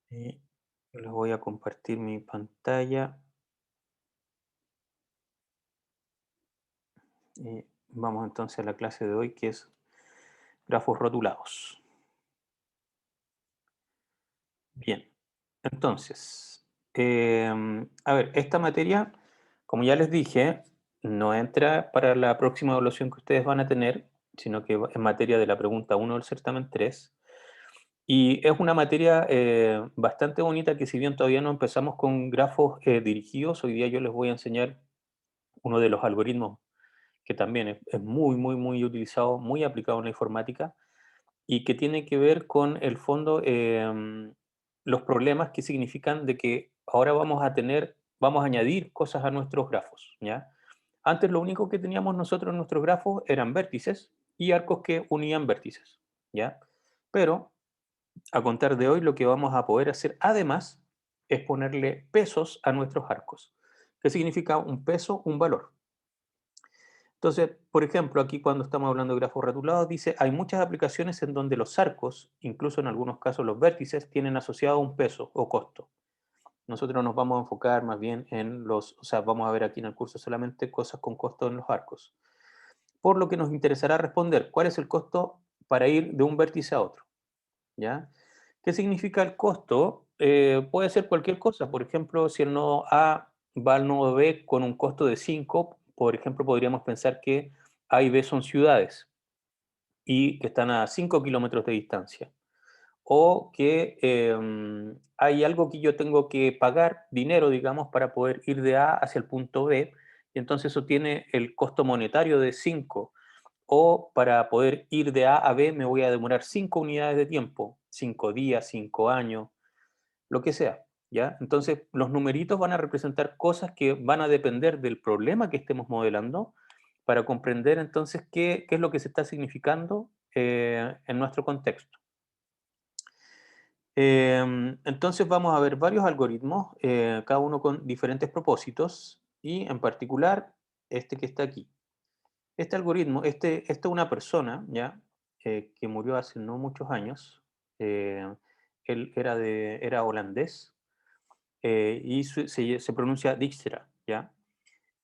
Y les voy a compartir mi pantalla. Vamos entonces a la clase de hoy, que es grafos rotulados. Bien, entonces, a ver, esta materia, como ya les dije, no entra para la próxima evaluación que ustedes van a tener, sino que es materia de la pregunta uno del certamen 3. Y es una materia bastante bonita que, si bien todavía no empezamos con grafos dirigidos, hoy día yo les voy a enseñar uno de los algoritmos que también es muy, muy, muy utilizado, muy aplicado en la informática, y que tiene que ver con el fondo, los problemas que significan de que ahora vamos a añadir cosas a nuestros grafos, ¿ya? Antes lo único que teníamos nosotros en nuestros grafos eran vértices y arcos que unían vértices, ¿ya? Pero a contar de hoy lo que vamos a poder hacer además es ponerle pesos a nuestros arcos. ¿Qué significa un peso? Un valor. Entonces, por ejemplo, aquí cuando estamos hablando de grafos rotulados, dice, hay muchas aplicaciones en donde los arcos, incluso en algunos casos los vértices, tienen asociado un peso o costo. Nosotros nos vamos a enfocar más bien en o sea, vamos a ver aquí en el curso solamente cosas con costo en los arcos. Por lo que nos interesará responder, ¿cuál es el costo para ir de un vértice a otro? ¿Ya? ¿Qué significa el costo? Puede ser cualquier cosa. Por ejemplo, si el nodo A va al nodo B con un costo de 5, por ejemplo, podríamos pensar que A y B son ciudades y que están a 5 kilómetros de distancia. O que hay algo que yo tengo que pagar, dinero, digamos, para poder ir de A hacia el punto B, y entonces eso tiene el costo monetario de 5. O para poder ir de A a B me voy a demorar 5 unidades de tiempo, 5 días, 5 años, lo que sea, ¿ya? Entonces, los numeritos van a representar cosas que van a depender del problema que estemos modelando para comprender entonces qué es lo que se está significando en nuestro contexto. Entonces vamos a ver varios algoritmos, cada uno con diferentes propósitos, y en particular este que está aquí. Este algoritmo, esta es una persona, ¿ya? Que murió hace no muchos años. eh, Él era holandés, y se pronuncia Dijkstra, ¿ya?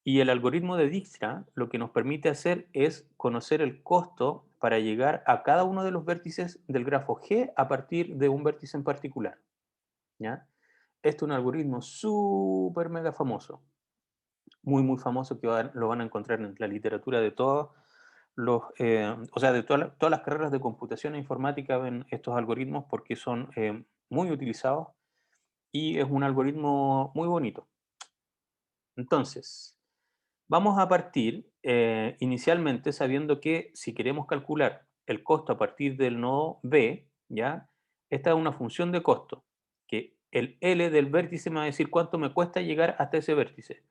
Y el algoritmo de Dijkstra lo que nos permite hacer es conocer el costo para llegar a cada uno de los vértices del grafo G a partir de un vértice en particular, ¿ya? Este es un algoritmo súper mega famoso, muy, muy famoso, que lo van a encontrar en la literatura de todos o sea, de todas las carreras de computación e informática ven estos algoritmos porque son muy utilizados, y es un algoritmo muy bonito. Entonces, vamos a partir inicialmente sabiendo que si queremos calcular el costo a partir del nodo B, ¿ya? Esta es una función de costo, que el L del vértice me va a decir cuánto me cuesta llegar hasta ese vértice.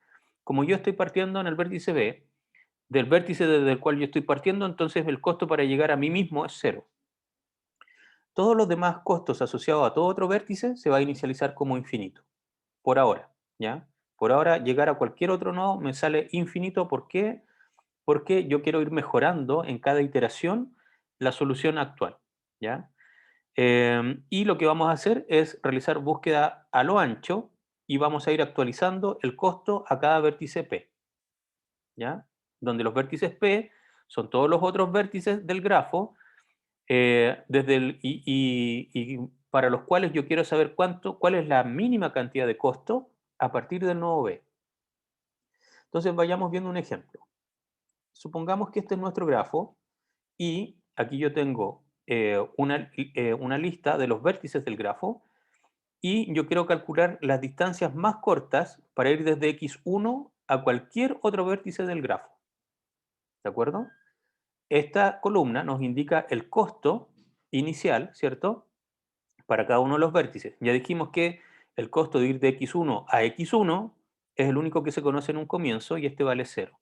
Como yo estoy partiendo en el vértice B, del vértice desde el cual yo estoy partiendo, entonces el costo para llegar a mí mismo es cero. Todos los demás costos asociados a todo otro vértice se va a inicializar como infinito, por ahora, ¿ya? Por ahora, llegar a cualquier otro nodo me sale infinito. ¿Por qué? Porque yo quiero ir mejorando en cada iteración la solución actual, ¿ya? Y lo que vamos a hacer es realizar búsqueda a lo ancho, y vamos a ir actualizando el costo a cada vértice P, ¿ya? Donde los vértices P son todos los otros vértices del grafo, y para los cuales yo quiero saber cuál es la mínima cantidad de costo a partir del nodo B. Entonces vayamos viendo un ejemplo. Supongamos que este es nuestro grafo, y aquí yo tengo una lista de los vértices del grafo, y yo quiero calcular las distancias más cortas para ir desde x1 a cualquier otro vértice del grafo. ¿De acuerdo? Esta columna nos indica el costo inicial, ¿cierto? Para cada uno de los vértices. Ya dijimos que el costo de ir de x1 a x1 es el único que se conoce en un comienzo, y este vale 0.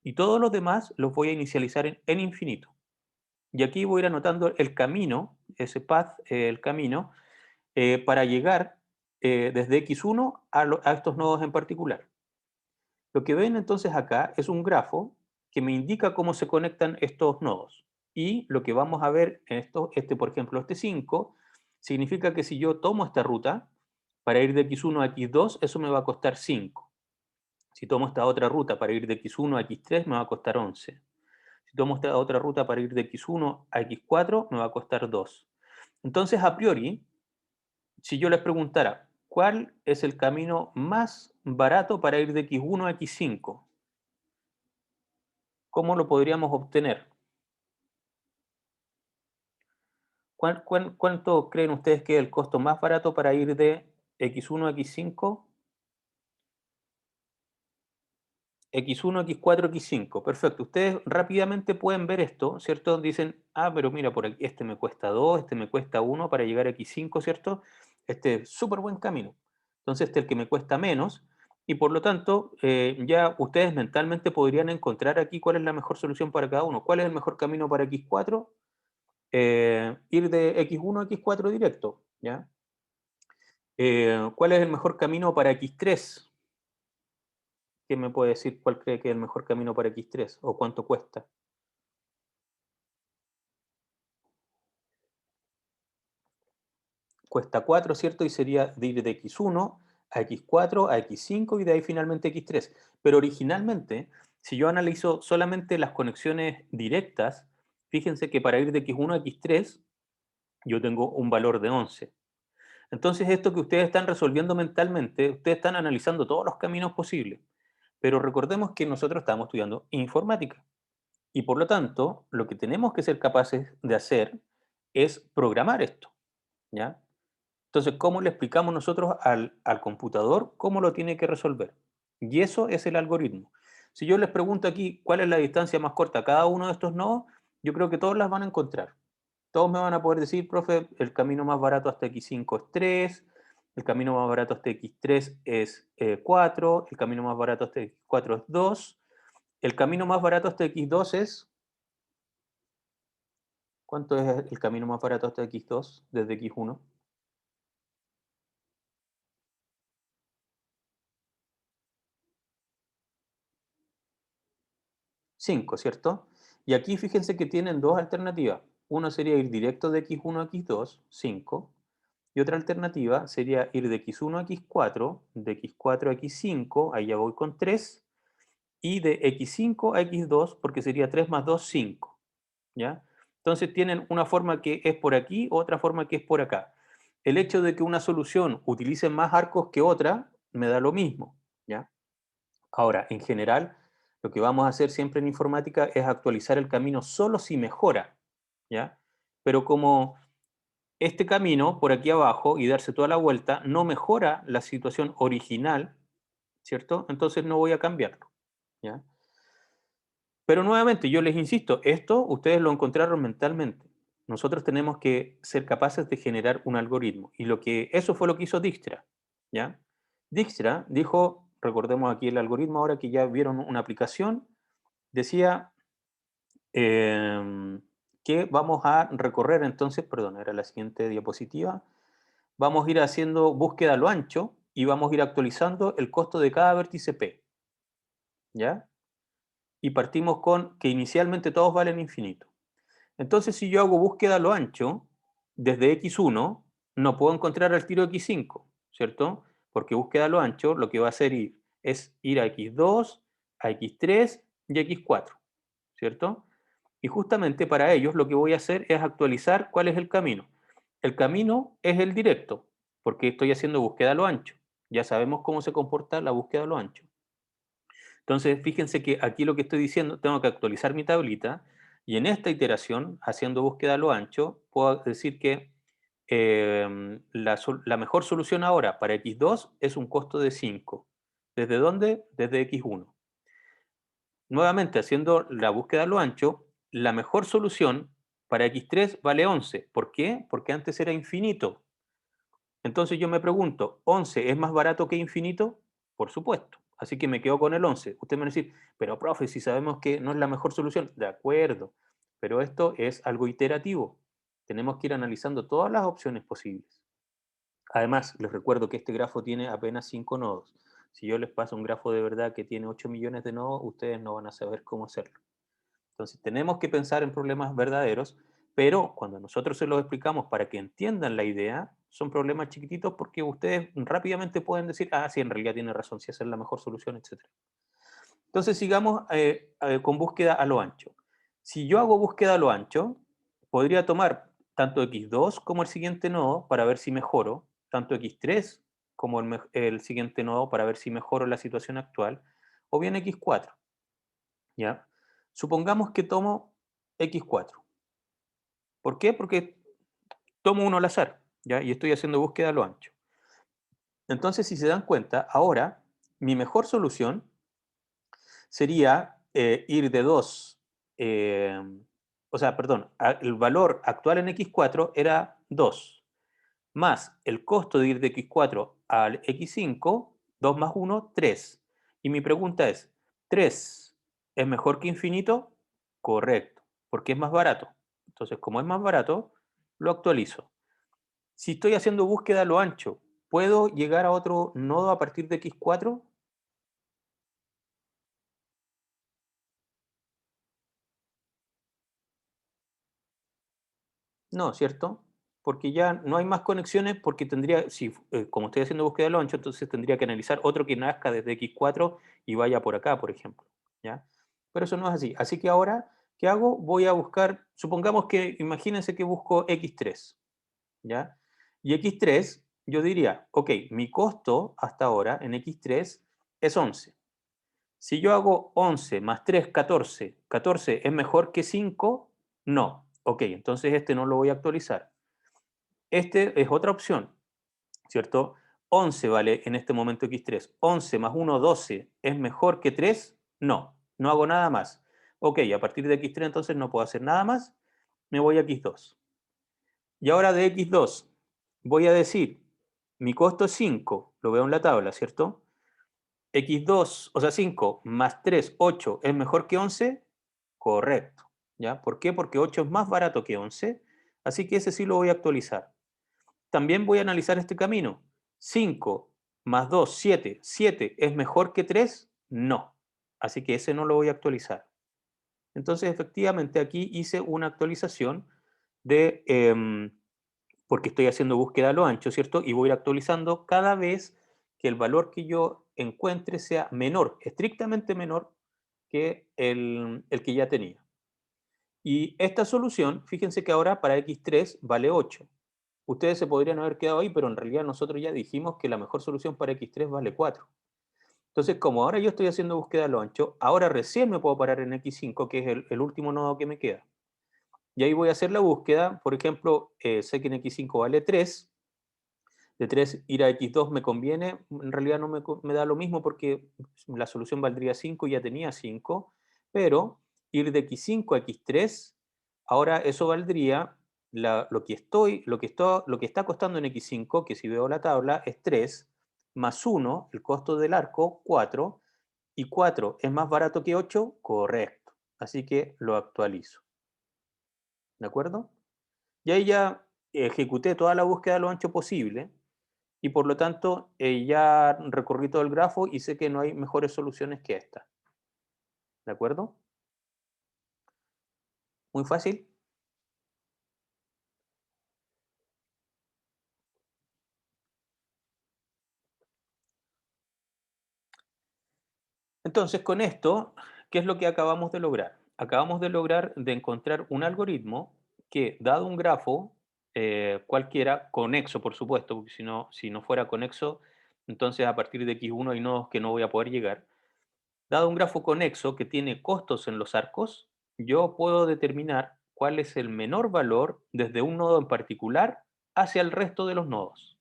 Y todos los demás los voy a inicializar en infinito. Y aquí voy a ir anotando el camino, ese path, el camino, para llegar desde x1 a estos nodos en particular. Lo que ven entonces acá es un grafo que me indica cómo se conectan estos nodos. Y lo que vamos a ver en esto, por ejemplo, este 5, significa que si yo tomo esta ruta, Para ir de x1 a x2, eso me va a costar 5. Si tomo esta otra ruta para ir de x1 a x3, me va a costar 11. Si tomo esta otra ruta para ir de x1 a x4, me va a costar 2. Entonces, a priori, si yo les preguntara, ¿cuál es el camino más barato para ir de x1 a x5? ¿Cómo lo podríamos obtener? ¿Cuánto creen ustedes que es el costo más barato para ir de x1 a x5? X1, X4, X5. Perfecto. Ustedes rápidamente pueden ver esto, ¿cierto? Dicen, ah, pero mira, por aquí, este me cuesta 2, este me cuesta 1 para llegar a X5, ¿cierto? Este es súper buen camino. Entonces, este es el que me cuesta menos. Y por lo tanto, ya ustedes mentalmente podrían encontrar aquí cuál es la mejor solución para cada uno. ¿Cuál es el mejor camino para X4? Ir de X1 a X4 directo, ¿ya? ¿Cuál es el mejor camino para X3? ¿Quién me puede decir cuál cree que es el mejor camino para X3 o cuánto cuesta? Cuesta 4, ¿cierto? Y sería de ir de X1 a X4 a X5 y de ahí finalmente X3. Pero originalmente, si yo analizo solamente las conexiones directas, fíjense que para ir de X1 a X3 yo tengo un valor de 11. Entonces esto que ustedes están resolviendo mentalmente, ustedes están analizando todos los caminos posibles. Pero recordemos que nosotros estamos estudiando informática. Y por lo tanto, lo que tenemos que ser capaces de hacer es programar esto, ¿ya? Entonces, ¿cómo le explicamos nosotros al computador cómo lo tiene que resolver? Y eso es el algoritmo. Si yo les pregunto aquí cuál es la distancia más corta a cada uno de estos nodos, yo creo que todos las van a encontrar. Todos me van a poder decir, profe, el camino más barato hasta X5 es 3, el camino más barato hasta X3 es 4, el camino más barato hasta X4 es 2, el camino más barato hasta X2 es... ¿Cuánto es el camino más barato hasta X2 desde X1? 5, ¿cierto? Y aquí fíjense que tienen dos alternativas. Una sería ir directo de X1 a X2, 5. Y otra alternativa sería ir de X1 a X4, de X4 a X5, ahí ya voy con 3, y de X5 a X2, porque sería 3 más 2, 5. ¿Ya? Entonces tienen una forma que es por aquí, otra forma que es por acá. El hecho de que una solución utilice más arcos que otra, me da lo mismo. ¿Ya? Ahora, en general, lo que vamos a hacer siempre en informática es actualizar el camino solo si mejora, ¿ya? Pero como este camino por aquí abajo y darse toda la vuelta no mejora la situación original, ¿cierto? Entonces no voy a cambiarlo, ¿ya? Pero nuevamente, yo les insisto, esto ustedes lo encontraron mentalmente. Nosotros tenemos que ser capaces de generar un algoritmo. Y eso fue lo que hizo Dijkstra, ¿ya? Dijkstra dijo, recordemos aquí el algoritmo ahora que ya vieron una aplicación, decía que vamos a recorrer entonces, perdón, era la siguiente diapositiva, vamos a ir haciendo búsqueda a lo ancho y vamos a ir actualizando el costo de cada vértice P, ¿ya? Y partimos con que inicialmente todos valen infinito. Entonces, si yo hago búsqueda a lo ancho, desde X1, no puedo encontrar al tiro X5, ¿cierto? Porque búsqueda a lo ancho lo que va a hacer es ir a X2, a X3 y a X4, ¿cierto? Y justamente para ellos lo que voy a hacer es actualizar cuál es el camino. El camino es el directo, porque estoy haciendo búsqueda a lo ancho. Ya sabemos cómo se comporta la búsqueda a lo ancho. Entonces, fíjense que aquí lo que estoy diciendo, tengo que actualizar mi tablita y en esta iteración, haciendo búsqueda a lo ancho, puedo decir que la mejor solución ahora para X2 es un costo de 5. ¿Desde dónde? Desde X1. Nuevamente, haciendo la búsqueda a lo ancho, la mejor solución para X3 vale 11. ¿Por qué? Porque antes era infinito. Entonces yo me pregunto, ¿11 es más barato que infinito? Por supuesto. Así que me quedo con el 11. Usted me va a decir, pero profe, si sabemos que no es la mejor solución. De acuerdo, pero esto es algo iterativo. Tenemos que ir analizando todas las opciones posibles. Además, les recuerdo que este grafo tiene apenas 5 nodos. Si yo les paso un grafo de verdad que tiene 8 millones de nodos, ustedes no van a saber cómo hacerlo. Entonces, tenemos que pensar en problemas verdaderos, pero cuando nosotros se los explicamos para que entiendan la idea, son problemas chiquititos porque ustedes rápidamente pueden decir, ah, sí, en realidad tiene razón, sí, esa es la mejor solución, etcétera. Entonces sigamos con búsqueda a lo ancho. Si yo hago búsqueda a lo ancho, podría tomar tanto x2 como el siguiente nodo para ver si mejoro, tanto x3 como el siguiente nodo para ver si mejoro la situación actual, o bien x4. ¿Ya? Supongamos que tomo x4. ¿Por qué? Porque tomo uno al azar, ¿ya? Y estoy haciendo búsqueda a lo ancho. Entonces, si se dan cuenta, ahora mi mejor solución sería ir de 2, o sea, perdón, el valor actual en x4 era 2, más el costo de ir de x4 al x5, 2 más 1, 3. Y mi pregunta es, ¿3 es mejor que infinito? Correcto, porque es más barato. Entonces, como es más barato, lo actualizo. Si estoy haciendo búsqueda a lo ancho, ¿puedo llegar a otro nodo a partir de x4? No, ¿cierto? Porque ya no hay más conexiones porque tendría, si, como estoy haciendo búsqueda de lo ancho, entonces tendría que analizar otro que nazca desde x4 y vaya por acá, por ejemplo, ¿ya? Pero eso no es así. Así que ahora, ¿qué hago? Voy a buscar, supongamos que, imagínense que busco x3, ¿ya? Y x3, yo diría, ok, mi costo hasta ahora en x3 es 11. Si yo hago 11 más 3, 14, ¿14 es mejor que 5? No. Ok, entonces este no lo voy a actualizar. Este es otra opción, ¿cierto? 11 vale en este momento x3. 11 más 1, 12, ¿es mejor que 3? No, no hago nada más. Ok, a partir de x3 entonces no puedo hacer nada más. Me voy a x2. Y ahora de x2 voy a decir, mi costo es 5, lo veo en la tabla, ¿cierto? X2, o sea, 5 más 3, 8, ¿es mejor que 11? Correcto. ¿Ya? ¿Por qué? Porque 8 es más barato que 11, así que ese sí lo voy a actualizar. También voy a analizar este camino. 5 más 2, 7. ¿7 es mejor que 3? No. Así que ese no lo voy a actualizar. Entonces, efectivamente, aquí hice una actualización de, porque estoy haciendo búsqueda a lo ancho, ¿cierto? Y voy a ir actualizando cada vez que el valor que yo encuentre sea menor, estrictamente menor que el que ya tenía. Y esta solución, fíjense que ahora para x3 vale 8. Ustedes se podrían haber quedado ahí, pero en realidad nosotros ya dijimos que la mejor solución para x3 vale 4. Entonces, como ahora yo estoy haciendo búsqueda a lo ancho, ahora recién me puedo parar en x5, que es el último nodo que me queda. Y ahí voy a hacer la búsqueda. Por ejemplo, sé que en x5 vale 3. De 3 ir a x2 me conviene. En realidad no me da lo mismo porque la solución valdría 5 y ya tenía 5. Pero ir de x5 a x3, ahora eso valdría lo que está costando en x5, que si veo la tabla es 3, más 1, el costo del arco, 4, y 4 es más barato que 8, correcto. Así que lo actualizo. ¿De acuerdo? Y ahí ya ejecuté toda la búsqueda lo ancho posible y por lo tanto ya recorrí todo el grafo y sé que no hay mejores soluciones que esta. ¿De acuerdo? Muy fácil. Entonces, con esto, ¿qué es lo que acabamos de lograr? Acabamos de lograr de encontrar un algoritmo que, dado un grafo cualquiera, conexo, por supuesto, porque si no fuera conexo, entonces a partir de x1 hay nodos que no voy a poder llegar. Dado un grafo conexo que tiene costos en los arcos, yo puedo determinar cuál es el menor valor desde un nodo en particular hacia el resto de los nodos.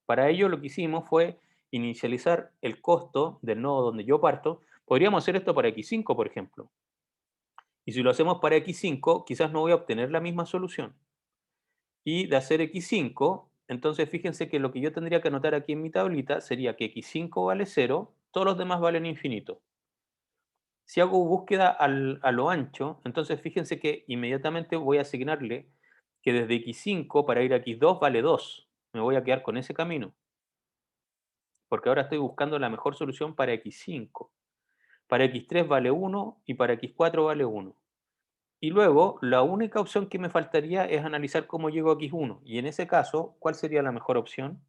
Para ello lo que hicimos fue inicializar el costo del nodo donde yo parto. Podríamos hacer esto para x5, por ejemplo. Y si lo hacemos para x5, quizás no voy a obtener la misma solución. Y de hacer x5, entonces fíjense que lo que yo tendría que anotar aquí en mi tablita sería que x5 vale 0, todos los demás valen infinito. Si hago búsqueda a lo ancho, entonces fíjense que inmediatamente voy a asignarle que desde x5 para ir a x2 vale 2. Me voy a quedar con ese camino, porque ahora estoy buscando la mejor solución para x5. Para x3 vale 1 y para x4 vale 1. Y luego, la única opción que me faltaría es analizar cómo llego a X1. Y en ese caso, ¿cuál sería la mejor opción?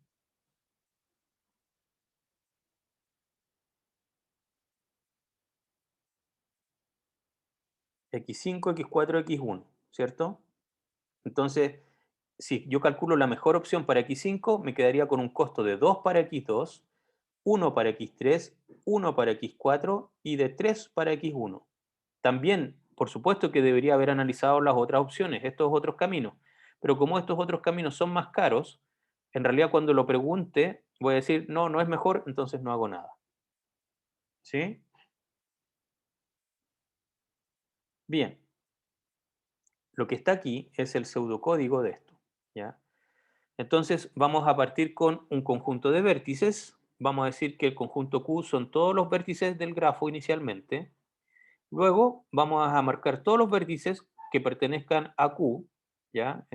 X5, X4, X1, ¿cierto? Entonces, si yo calculo la mejor opción para X5, me quedaría con un costo de 2 para X2, 1 para X3, 1 para X4 y de 3 para X1. También, por supuesto que debería haber analizado las otras opciones, estos otros caminos, pero como estos otros caminos son más caros, en realidad cuando lo pregunte voy a decir, no, no es mejor, entonces no hago nada. ¿Sí? Bien, lo que está aquí es el pseudocódigo de esto. ¿Ya? Entonces vamos a partir con un conjunto de vértices. Vamos a decir que el conjunto Q son todos los vértices del grafo inicialmente. Luego vamos a marcar todos los vértices que pertenezcan a Q. ¿Ya?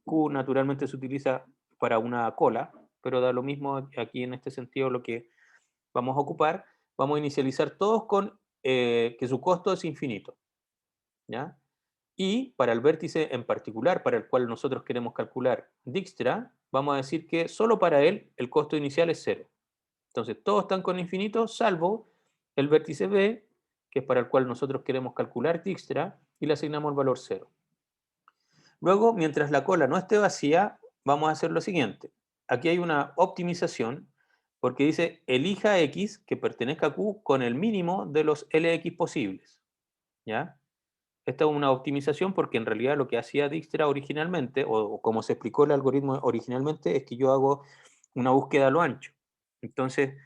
Q naturalmente se utiliza para una cola, pero da lo mismo aquí en este sentido lo que vamos a ocupar. Vamos a inicializar todos con que su costo es infinito. ¿Ya? Y para el vértice en particular, para el cual nosotros queremos calcular Dijkstra, vamos a decir que solo para él el costo inicial es cero. Entonces, todos están con infinito, salvo el vértice B, que es para el cual nosotros queremos calcular Dijkstra, y le asignamos el valor cero. Luego, mientras la cola no esté vacía, vamos a hacer lo siguiente. Aquí hay una optimización, porque dice elija X que pertenezca a Q con el mínimo de los LX posibles. ¿Ya? Esta es una optimización porque en realidad lo que hacía Dijkstra originalmente, o como se explicó el algoritmo originalmente, es que yo hago una búsqueda a lo ancho. Entonces,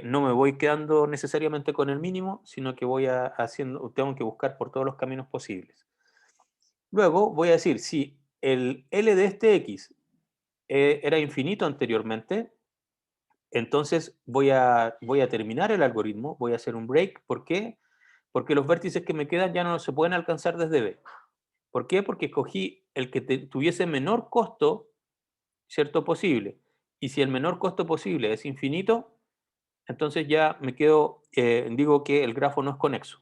no me voy quedando necesariamente con el mínimo, sino que haciendo, tengo que buscar por todos los caminos posibles. Luego voy a decir, si el L de este X era infinito anteriormente, entonces voy a terminar el algoritmo, voy a hacer un break. ¿Por qué? Porque los vértices que me quedan ya no se pueden alcanzar desde B. ¿Por qué? Porque escogí el que tuviese menor costo, ¿cierto? Posible. Y si el menor costo posible es infinito, entonces ya me quedo, digo que el grafo no es conexo.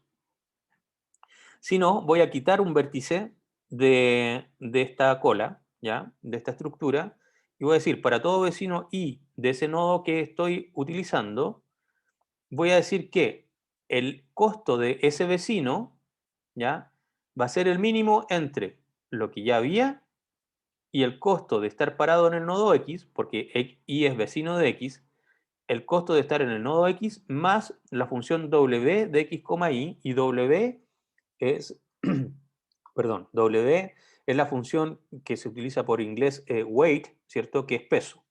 Si no, voy a quitar un vértice de esta cola, ¿ya? De esta estructura, y voy a decir, para todo vecino I de ese nodo que estoy utilizando, voy a decir que el costo de ese vecino, ¿ya? Va a ser el mínimo entre lo que ya había y el costo de estar parado en el nodo X, porque Y es vecino de X, el costo de estar en el nodo X más la función W de X, Y, y W es, perdón, W es la función que se utiliza por inglés weight, ¿cierto? Que es peso.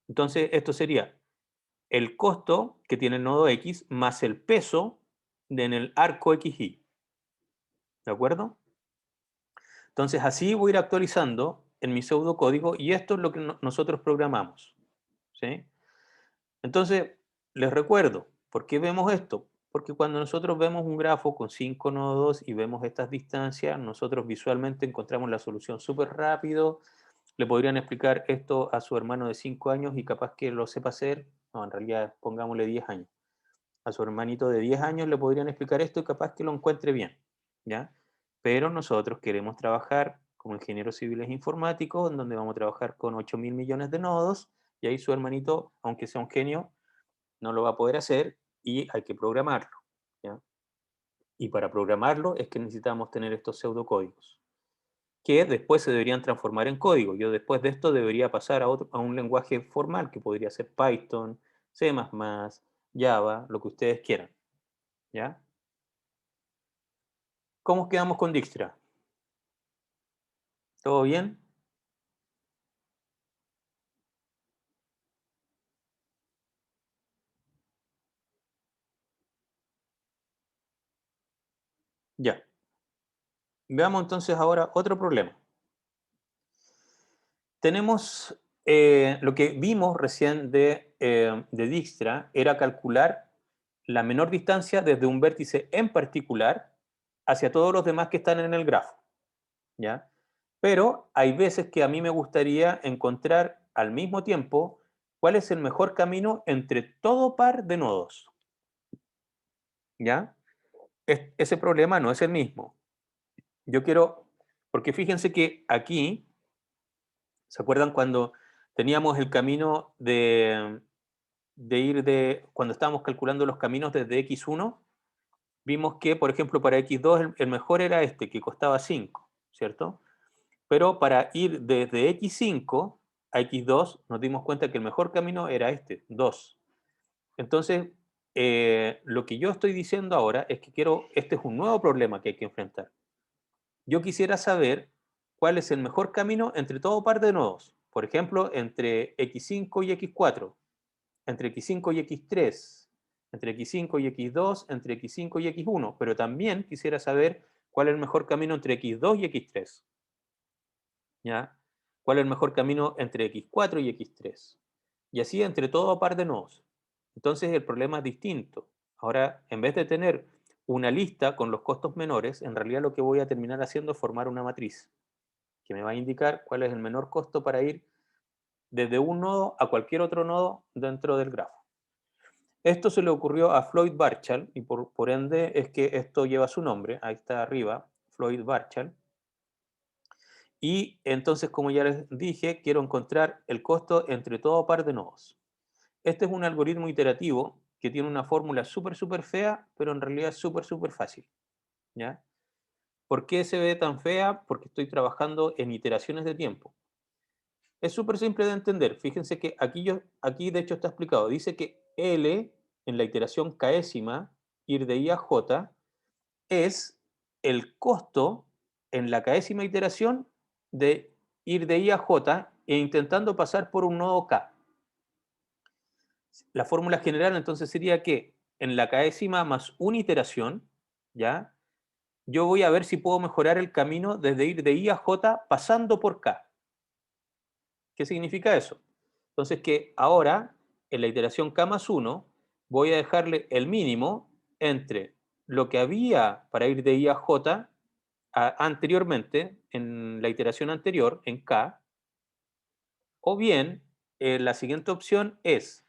Entonces, esto sería el costo que tiene el nodo X más el peso en el arco XY. ¿De acuerdo? Entonces, así voy a ir actualizando en mi pseudocódigo y esto es lo que nosotros programamos. ¿Sí? Entonces, les recuerdo, ¿por qué vemos esto? Porque cuando nosotros vemos un grafo con 5 nodos y vemos estas distancias, nosotros visualmente encontramos la solución súper rápido. Le podrían explicar esto a su hermano de 5 años y capaz que lo sepa hacer. No, en realidad pongámosle 10 años. A su hermanito de 10 años le podrían explicar esto y capaz que lo encuentre bien. ¿Ya? Pero nosotros queremos trabajar como ingenieros civiles informáticos, en donde vamos a trabajar con 8.000 millones de nodos, y ahí su hermanito, aunque sea un genio, no lo va a poder hacer y hay que programarlo. ¿Ya? Y para programarlo es que necesitamos tener estos pseudocódigos, que después se deberían transformar en código. Yo después de esto debería pasar a un lenguaje formal, que podría ser Python, C++, Java, lo que ustedes quieran. ¿Ya? ¿Cómo quedamos con Dijkstra? ¿Todo bien? Ya. Veamos entonces ahora otro problema. Tenemos lo que vimos recién de Dijkstra era calcular la menor distancia desde un vértice en particular hacia todos los demás que están en el grafo. ¿Ya? Pero hay veces que a mí me gustaría encontrar al mismo tiempo cuál es el mejor camino entre todo par de nodos. ¿Ya? Ese problema no es el mismo. Yo quiero, porque fíjense que aquí, ¿se acuerdan cuando teníamos el camino de ir de, cuando estábamos calculando los caminos desde X1? Vimos que, por ejemplo, para X2 el mejor era este, que costaba 5, ¿cierto? Pero para ir desde X5 a X2 nos dimos cuenta que el mejor camino era este, 2. Entonces, lo que yo estoy diciendo ahora es que quiero, este es un nuevo problema que hay que enfrentar. Yo quisiera saber cuál es el mejor camino entre todo par de nodos. Por ejemplo, entre X5 y X4, entre X5 y X3, entre X5 y X2, entre X5 y X1, pero también quisiera saber cuál es el mejor camino entre X2 y X3, ¿ya? ¿Cuál es el mejor camino entre X4 y X3? Y así entre todo par de nodos. Entonces el problema es distinto. Ahora, en vez de tener una lista con los costos menores, en realidad lo que voy a terminar haciendo es formar una matriz que me va a indicar cuál es el menor costo para ir desde un nodo a cualquier otro nodo dentro del grafo. Esto se le ocurrió a Floyd Barchal y por ende es que esto lleva su nombre, ahí está arriba, Floyd Barchal. Y entonces, como ya les dije, quiero encontrar el costo entre todo par de nodos. Este es un algoritmo iterativo que tiene una fórmula súper fea, pero en realidad es súper fácil, ¿ya? ¿Por qué se ve tan fea? Porque estoy trabajando en iteraciones de tiempo. Es súper simple de entender. Fíjense que aquí de hecho está explicado. Dice que L en la iteración késima, ir de I a J, es el costo en la késima iteración de ir de I a J e intentando pasar por un nodo K. La fórmula general entonces sería que en la késima más una iteración, ¿ya? Yo voy a ver si puedo mejorar el camino desde ir de I a J pasando por K. ¿Qué significa eso? Entonces que ahora, en la iteración K más 1, voy a dejarle el mínimo entre lo que había para ir de I a J anteriormente, en la iteración anterior, en K, o bien la siguiente opción es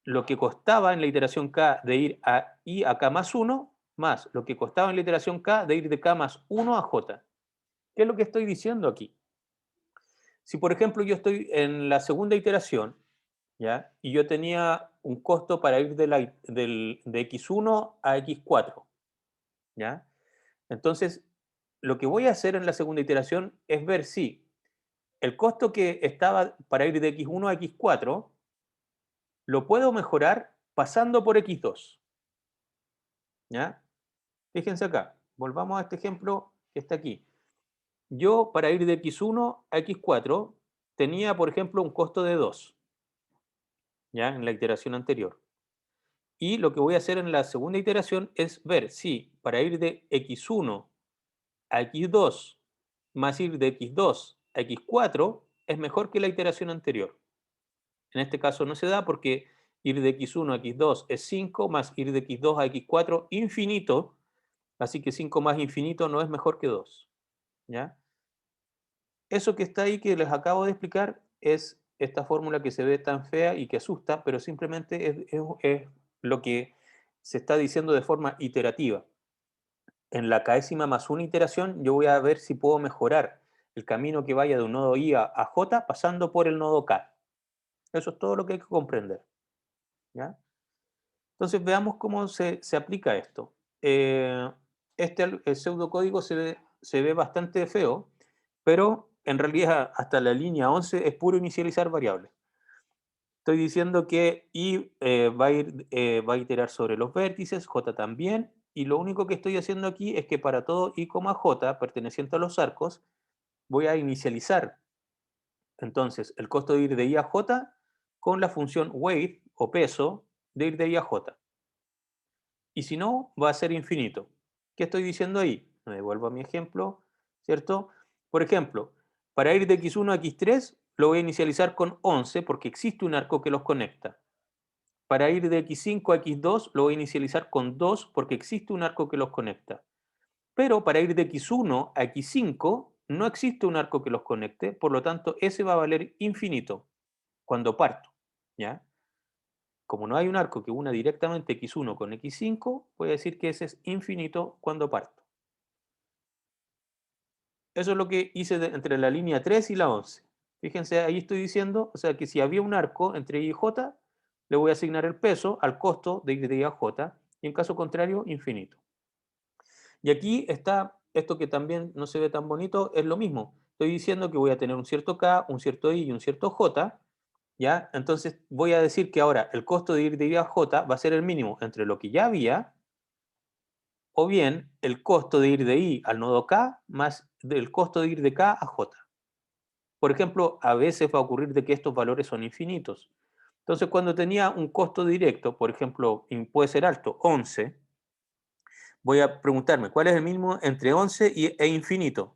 lo que costaba en la iteración K de ir a I a K más 1, más lo que costaba en la iteración K de ir de K más 1 a J. ¿Qué es lo que estoy diciendo aquí? Si, por ejemplo, yo estoy en la segunda iteración, ¿ya? Y yo tenía un costo para ir de X1 a X4, ¿ya? Entonces, lo que voy a hacer en la segunda iteración es ver si el costo que estaba para ir de X1 a X4 lo puedo mejorar pasando por X2, ¿ya? Fíjense acá, volvamos a este ejemplo que está aquí. Yo para ir de X1 a X4 tenía, por ejemplo, un costo de 2, ¿ya? En la iteración anterior. Y lo que voy a hacer en la segunda iteración es ver si para ir de X1 a X2 más ir de X2 a X4 es mejor que la iteración anterior. En este caso no se da porque ir de X1 a X2 es 5 más ir de X2 a X4 infinito, así que 5 más infinito no es mejor que 2, ¿ya? Eso que está ahí que les acabo de explicar es esta fórmula que se ve tan fea y que asusta, pero simplemente es lo que se está diciendo de forma iterativa. En la késima más una iteración, yo voy a ver si puedo mejorar el camino que vaya de un nodo I a J pasando por el nodo K. Eso es todo lo que hay que comprender, ¿ya? Entonces veamos cómo se aplica esto. El pseudocódigo se ve bastante feo, pero en realidad hasta la línea 11 es puro inicializar variables. Estoy diciendo que I va a iterar sobre los vértices, J también, y lo único que estoy haciendo aquí es que para todo I, J perteneciente a los arcos, voy a inicializar entonces el costo de ir de I a J con la función weight o peso de ir de I a J. Y si no, va a ser infinito. ¿Qué estoy diciendo ahí? Me devuelvo a mi ejemplo, ¿cierto? Por ejemplo, para ir de X1 a X3 lo voy a inicializar con 11 porque existe un arco que los conecta. Para ir de X5 a X2 lo voy a inicializar con 2 porque existe un arco que los conecta. Pero para ir de X1 a X5 no existe un arco que los conecte, por lo tanto ese va a valer infinito cuando parto, ¿ya? Como no hay un arco que una directamente X1 con X5, voy a decir que ese es infinito cuando parto. Eso es lo que hice entre la línea 3 y la 11. Fíjense, ahí estoy diciendo, o sea, que si había un arco entre I y J, le voy a asignar el peso al costo de Y de I a J, y en caso contrario, infinito. Y aquí está esto que también no se ve tan bonito, es lo mismo. Estoy diciendo que voy a tener un cierto K, un cierto I y un cierto J, ¿ya? Entonces voy a decir que ahora el costo de ir de I a J va a ser el mínimo entre lo que ya había, o bien el costo de ir de I al nodo K más el costo de ir de K a J. Por ejemplo, a veces va a ocurrir de que estos valores son infinitos. Entonces, cuando tenía un costo directo, por ejemplo, puede ser alto, 11, voy a preguntarme, ¿cuál es el mínimo entre 11 e infinito?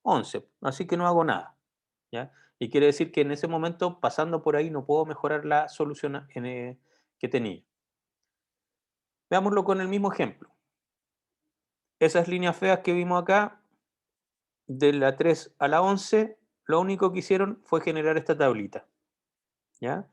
11, así que no hago nada, ¿ya? Y quiere decir que en ese momento, pasando por ahí, no puedo mejorar la solución que tenía. Veámoslo con el mismo ejemplo. Esas líneas feas que vimos acá, de la 3 a la 11, lo único que hicieron fue generar esta tablita, ¿ya?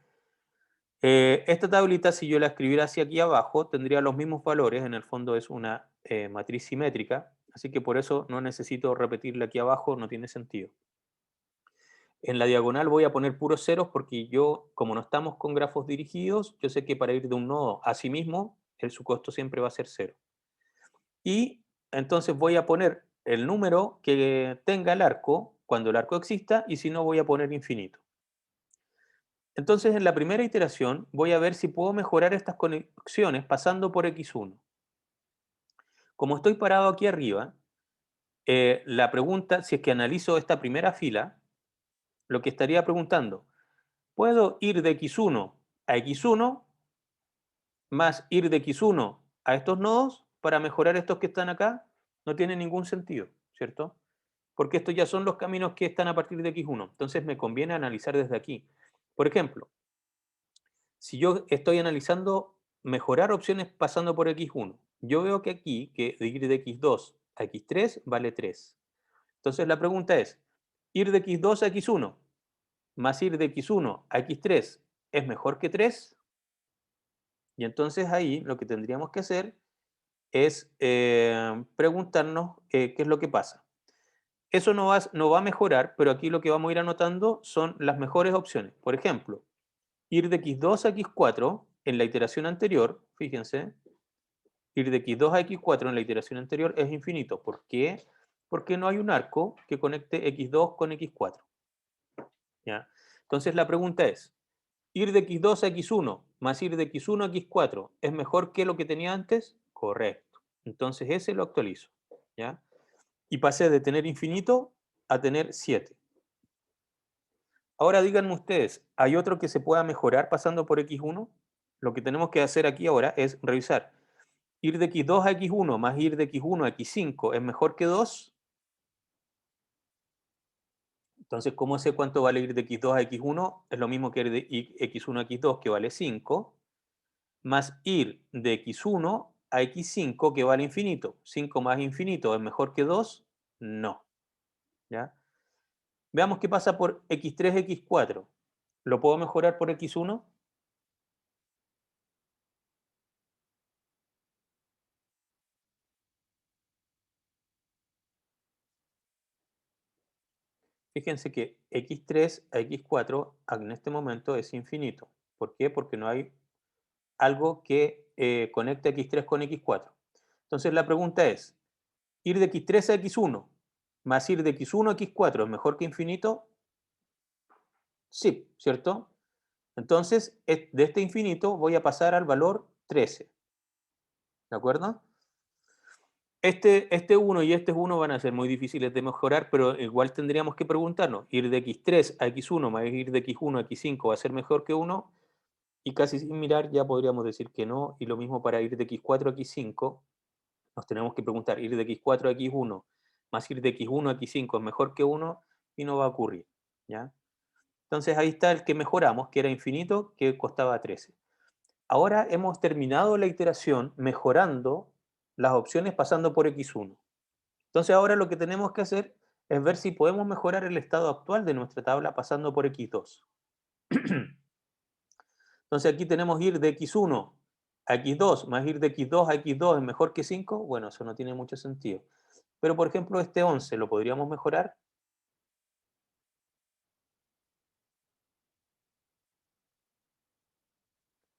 Esta tablita, si yo la escribiera hacia aquí abajo, tendría los mismos valores, en el fondo es una matriz simétrica, así que por eso no necesito repetirla aquí abajo, no tiene sentido. En la diagonal voy a poner puros ceros porque yo, como no estamos con grafos dirigidos, yo sé que para ir de un nodo a sí mismo, su costo siempre va a ser cero. Y entonces voy a poner el número que tenga el arco cuando el arco exista, y si no voy a poner infinito. Entonces, en la primera iteración voy a ver si puedo mejorar estas conexiones pasando por X1. Como estoy parado aquí arriba, la pregunta, si es que analizo esta primera fila, lo que estaría preguntando, ¿puedo ir de X1 a X1 más ir de X1 a estos nodos para mejorar estos que están acá? No tiene ningún sentido, ¿cierto? Porque estos ya son los caminos que están a partir de X1. Entonces me conviene analizar desde aquí. Por ejemplo, si yo estoy analizando mejorar opciones pasando por X1, yo veo que aquí, que de ir de X2 a X3 vale 3. Entonces la pregunta es, ¿ir de X2 a X1 más ir de X1 a X3 es mejor que 3? Y entonces ahí lo que tendríamos que hacer es preguntarnos qué es lo que pasa. Eso no va a mejorar, pero aquí lo que vamos a ir anotando son las mejores opciones. Por ejemplo, ir de X2 a X4 en la iteración anterior, fíjense, ir de X2 a X4 en la iteración anterior es infinito. ¿Por qué? Porque no hay un arco que conecte X2 con X4. ¿Ya? Entonces la pregunta es, ¿ir de X2 a X1 más ir de X1 a X4 es mejor que lo que tenía antes? Correcto. Entonces ese lo actualizo. ¿Ya? Y pasé de tener infinito a tener 7. Ahora díganme ustedes, ¿hay otro que se pueda mejorar pasando por X1? Lo que tenemos que hacer aquí ahora es revisar. ¿Ir de X2 a X1 más ir de X1 a X5 es mejor que 2? Entonces, ¿cómo sé cuánto vale ir de X2 a X1? Es lo mismo que ir de X1 a X2, que vale 5, más ir de X1 a X5, que vale infinito. 5 más infinito es mejor que 2? No. ¿Ya? Veamos qué pasa por X3, X4. ¿Lo puedo mejorar por X1? Fíjense que X3 a X4 en este momento es infinito. ¿Por qué? Porque no hay algo que conecte X3 con X4. Entonces la pregunta es, ¿ir de X3 a X1 más ir de X1 a X4 es mejor que infinito? Sí, ¿cierto? Entonces, de este infinito voy a pasar al valor 13. ¿De acuerdo? Este 1 y este 1 van a ser muy difíciles de mejorar, pero igual tendríamos que preguntarnos, ¿ir de X3 a X1 más ir de X1 a X5 va a ser mejor que 1? Y casi sin mirar ya podríamos decir que no, y lo mismo para ir de X4 a X5, nos tenemos que preguntar, ¿ir de X4 a X1 más ir de X1 a X5 es mejor que 1? Y no va a ocurrir, ¿ya? Entonces ahí está el que mejoramos, que era infinito, que costaba 13. Ahora hemos terminado la iteración mejorando las opciones pasando por X1. Entonces ahora lo que tenemos que hacer es ver si podemos mejorar el estado actual de nuestra tabla pasando por X2. Entonces aquí tenemos ir de X1 a X2 más ir de X2 a X2 es mejor que 5. Bueno, eso no tiene mucho sentido. Pero, por ejemplo, este 11, ¿lo podríamos mejorar?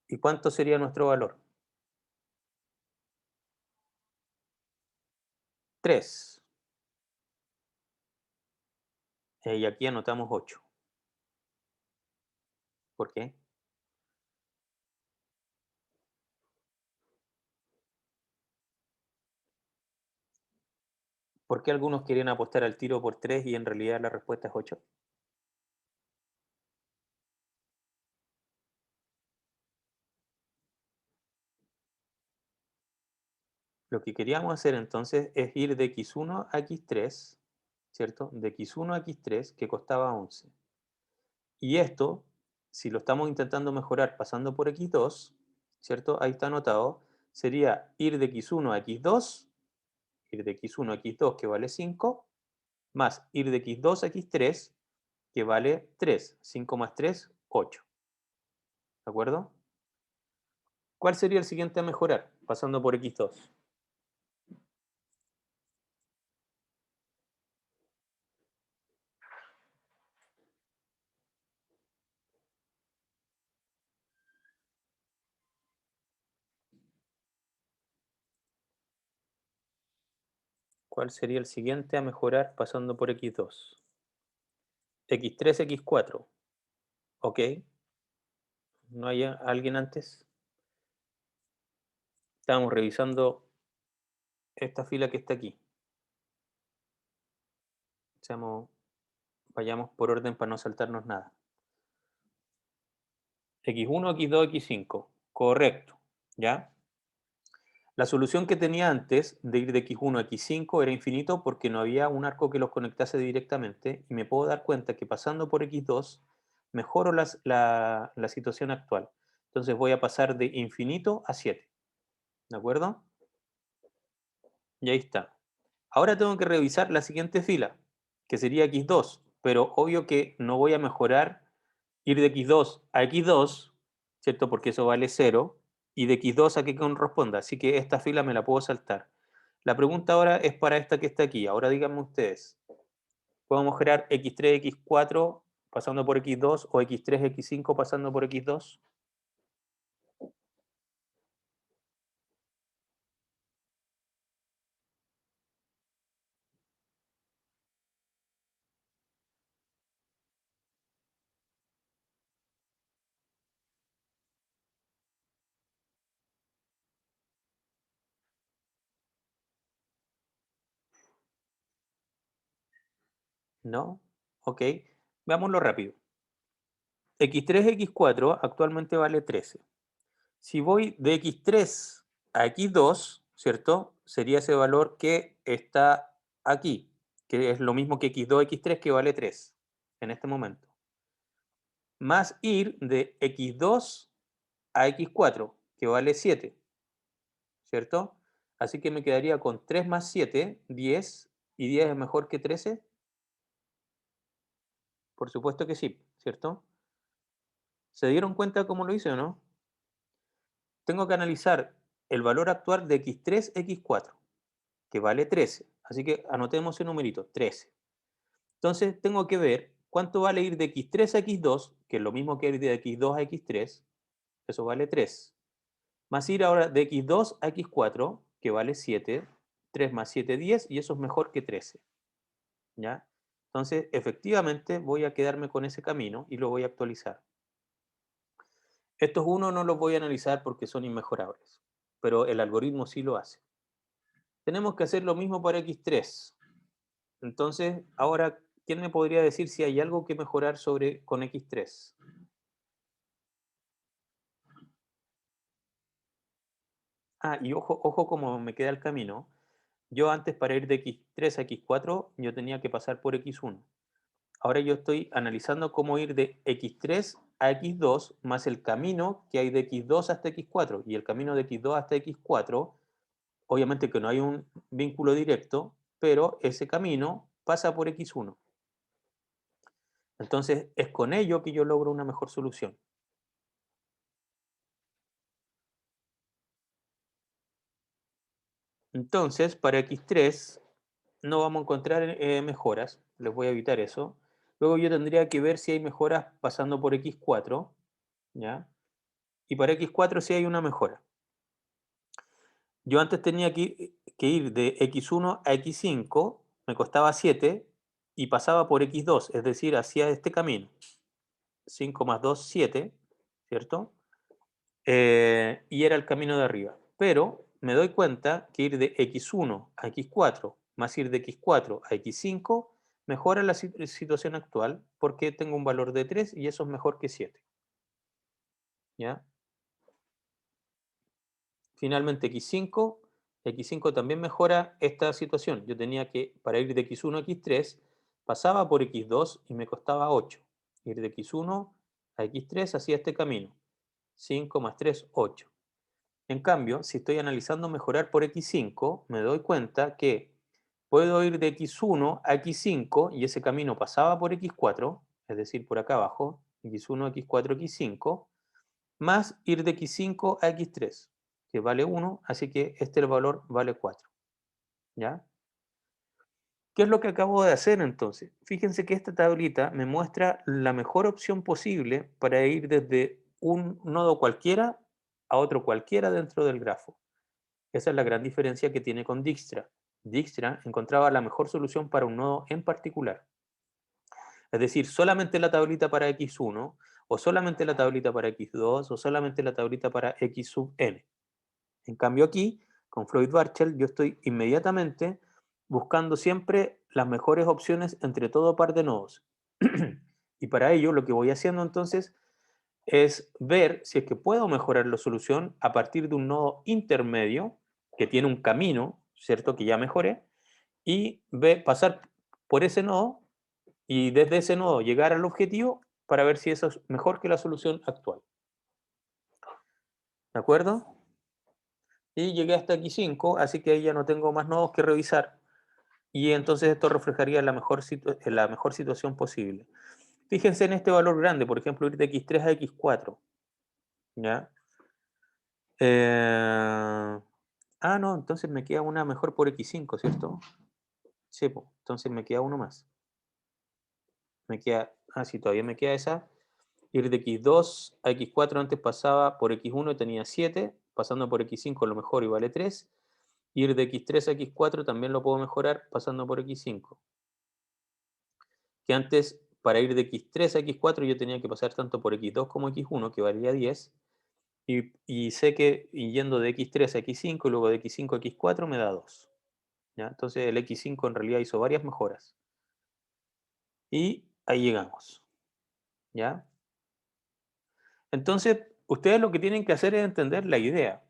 ¿Y cuánto sería nuestro valor? 3. Y aquí anotamos 8. ¿Por qué? ¿Por qué algunos quieren apostar al tiro por 3 y en realidad la respuesta es 8? Lo que queríamos hacer entonces es ir de x1 a x3, ¿cierto? De x1 a x3, que costaba 11. Y esto, si lo estamos intentando mejorar pasando por x2, ¿cierto? Ahí está anotado, sería ir de x1 a x2, ir de x1 a x2 que vale 5, más ir de x2 a x3 que vale 3. 5 más 3, 8. ¿De acuerdo? ¿Cuál sería el siguiente a mejorar pasando por x2? ¿Cuál sería el siguiente a mejorar pasando por x2? X3, x4. ¿Ok? ¿No hay alguien antes? Estábamos revisando esta fila que está aquí. Seamos, vayamos por orden para no saltarnos nada. X1, X2, X5. Correcto. ¿Ya? La solución que tenía antes de ir de X1 a X5 era infinito porque no había un arco que los conectase directamente y me puedo dar cuenta que pasando por X2 mejoro la situación actual. Entonces voy a pasar de infinito a 7. ¿De acuerdo? Y ahí está. Ahora tengo que revisar la siguiente fila, que sería X2, pero obvio que no voy a mejorar ir de X2 a X2, ¿cierto? Porque eso vale 0, y de X2 a que corresponda, así que esta fila me la puedo saltar. La pregunta ahora es para esta que está aquí. Ahora díganme ustedes, ¿puedo mejorar X3, X4 pasando por X2 o X3, X5 pasando por X2? ¿No? Ok, veámoslo rápido. X3, X4 actualmente vale 13. Si voy de X3 a X2, ¿cierto? Sería ese valor que está aquí, que es lo mismo que X2, X3, que vale 3 en este momento. Más ir de X2 a X4, que vale 7, ¿cierto? Así que me quedaría con 3 más 7, 10, y 10 es mejor que 13. Por supuesto que sí, ¿cierto? ¿Se dieron cuenta cómo lo hice o no? Tengo que analizar el valor actual de X3, X4, que vale 13. Así que anotemos ese numerito, 13. Entonces tengo que ver cuánto vale ir de X3 a X2, que es lo mismo que ir de X2 a X3, eso vale 3. Más ir ahora de X2 a X4, que vale 7, 3 más 7, 10, y eso es mejor que 13. ¿Ya? Entonces, efectivamente, voy a quedarme con ese camino y lo voy a actualizar. Estos uno no los voy a analizar porque son inmejorables, pero el algoritmo sí lo hace. Tenemos que hacer lo mismo para X3. Entonces, ahora, ¿quién me podría decir si hay algo que mejorar con X3? Ah, y ojo, ojo cómo me queda el camino. Yo antes para ir de X3 a X4, yo tenía que pasar por X1. Ahora yo estoy analizando cómo ir de X3 a X2 más el camino que hay de X2 hasta X4. Y el camino de X2 hasta X4, obviamente que no hay un vínculo directo, pero ese camino pasa por X1. Entonces es con ello que yo logro una mejor solución. Entonces, para X3, no vamos a encontrar mejoras, les voy a evitar eso. Luego yo tendría que ver si hay mejoras pasando por x4, ¿ya? Y para x4 sí hay una mejora. Yo antes tenía que ir de x1 a x5, me costaba 7 y pasaba por x2, es decir, hacía este camino. 5 más 2, 7, ¿cierto? Y era el camino de arriba. Pero me doy cuenta que ir de x1 a x4 más ir de x4 a x5 mejora la situación actual porque tengo un valor de 3 y eso es mejor que 7. ¿Ya? Finalmente x5 también mejora esta situación. Yo tenía que, para ir de x1 a x3, pasaba por x2 y me costaba 8. Ir de x1 a x3 hacía este camino. 5 más 3, 8. En cambio, si estoy analizando mejorar por x5, me doy cuenta que puedo ir de x1 a x5 y ese camino pasaba por x4, es decir, por acá abajo, x1, x4, x5, más ir de x5 a x3, que vale 1, así que este valor vale 4. ¿Ya? ¿Qué es lo que acabo de hacer entonces? Fíjense que esta tablita me muestra la mejor opción posible para ir desde un nodo cualquiera a otro cualquiera dentro del grafo. Esa es la gran diferencia que tiene con Dijkstra. Dijkstra encontraba la mejor solución para un nodo en particular. Es decir, solamente la tablita para x1, o solamente la tablita para x2, o solamente la tablita para x sub n. En cambio aquí, con Floyd-Warshall, yo estoy inmediatamente buscando siempre las mejores opciones entre todo par de nodos. Y para ello lo que voy haciendo entonces es ver si es que puedo mejorar la solución a partir de un nodo intermedio que tiene un camino, ¿cierto? Que ya mejoré, y pasar por ese nodo y desde ese nodo llegar al objetivo para ver si eso es mejor que la solución actual. ¿De acuerdo? Y llegué hasta aquí 5, así que ahí ya no tengo más nodos que revisar. Y entonces esto reflejaría la mejor situación posible. Fíjense en este valor grande, por ejemplo, ir de x3 a x4. ¿Ya? No, entonces me queda una mejor por x5, ¿cierto? Sí, pues, entonces me queda uno más. Sí, todavía me queda esa. Ir de x2 a x4 antes pasaba por x1 y tenía 7, pasando por x5 lo mejor y vale 3. Ir de x3 a x4 también lo puedo mejorar pasando por x5. Que antes, para ir de x3 a x4 yo tenía que pasar tanto por x2 como x1, que valía 10. Y sé que yendo de x3 a x5 y luego de x5 a x4 me da 2. ¿Ya? Entonces el x5 en realidad hizo varias mejoras. Y ahí llegamos. ¿Ya? Entonces, ustedes lo que tienen que hacer es entender la idea.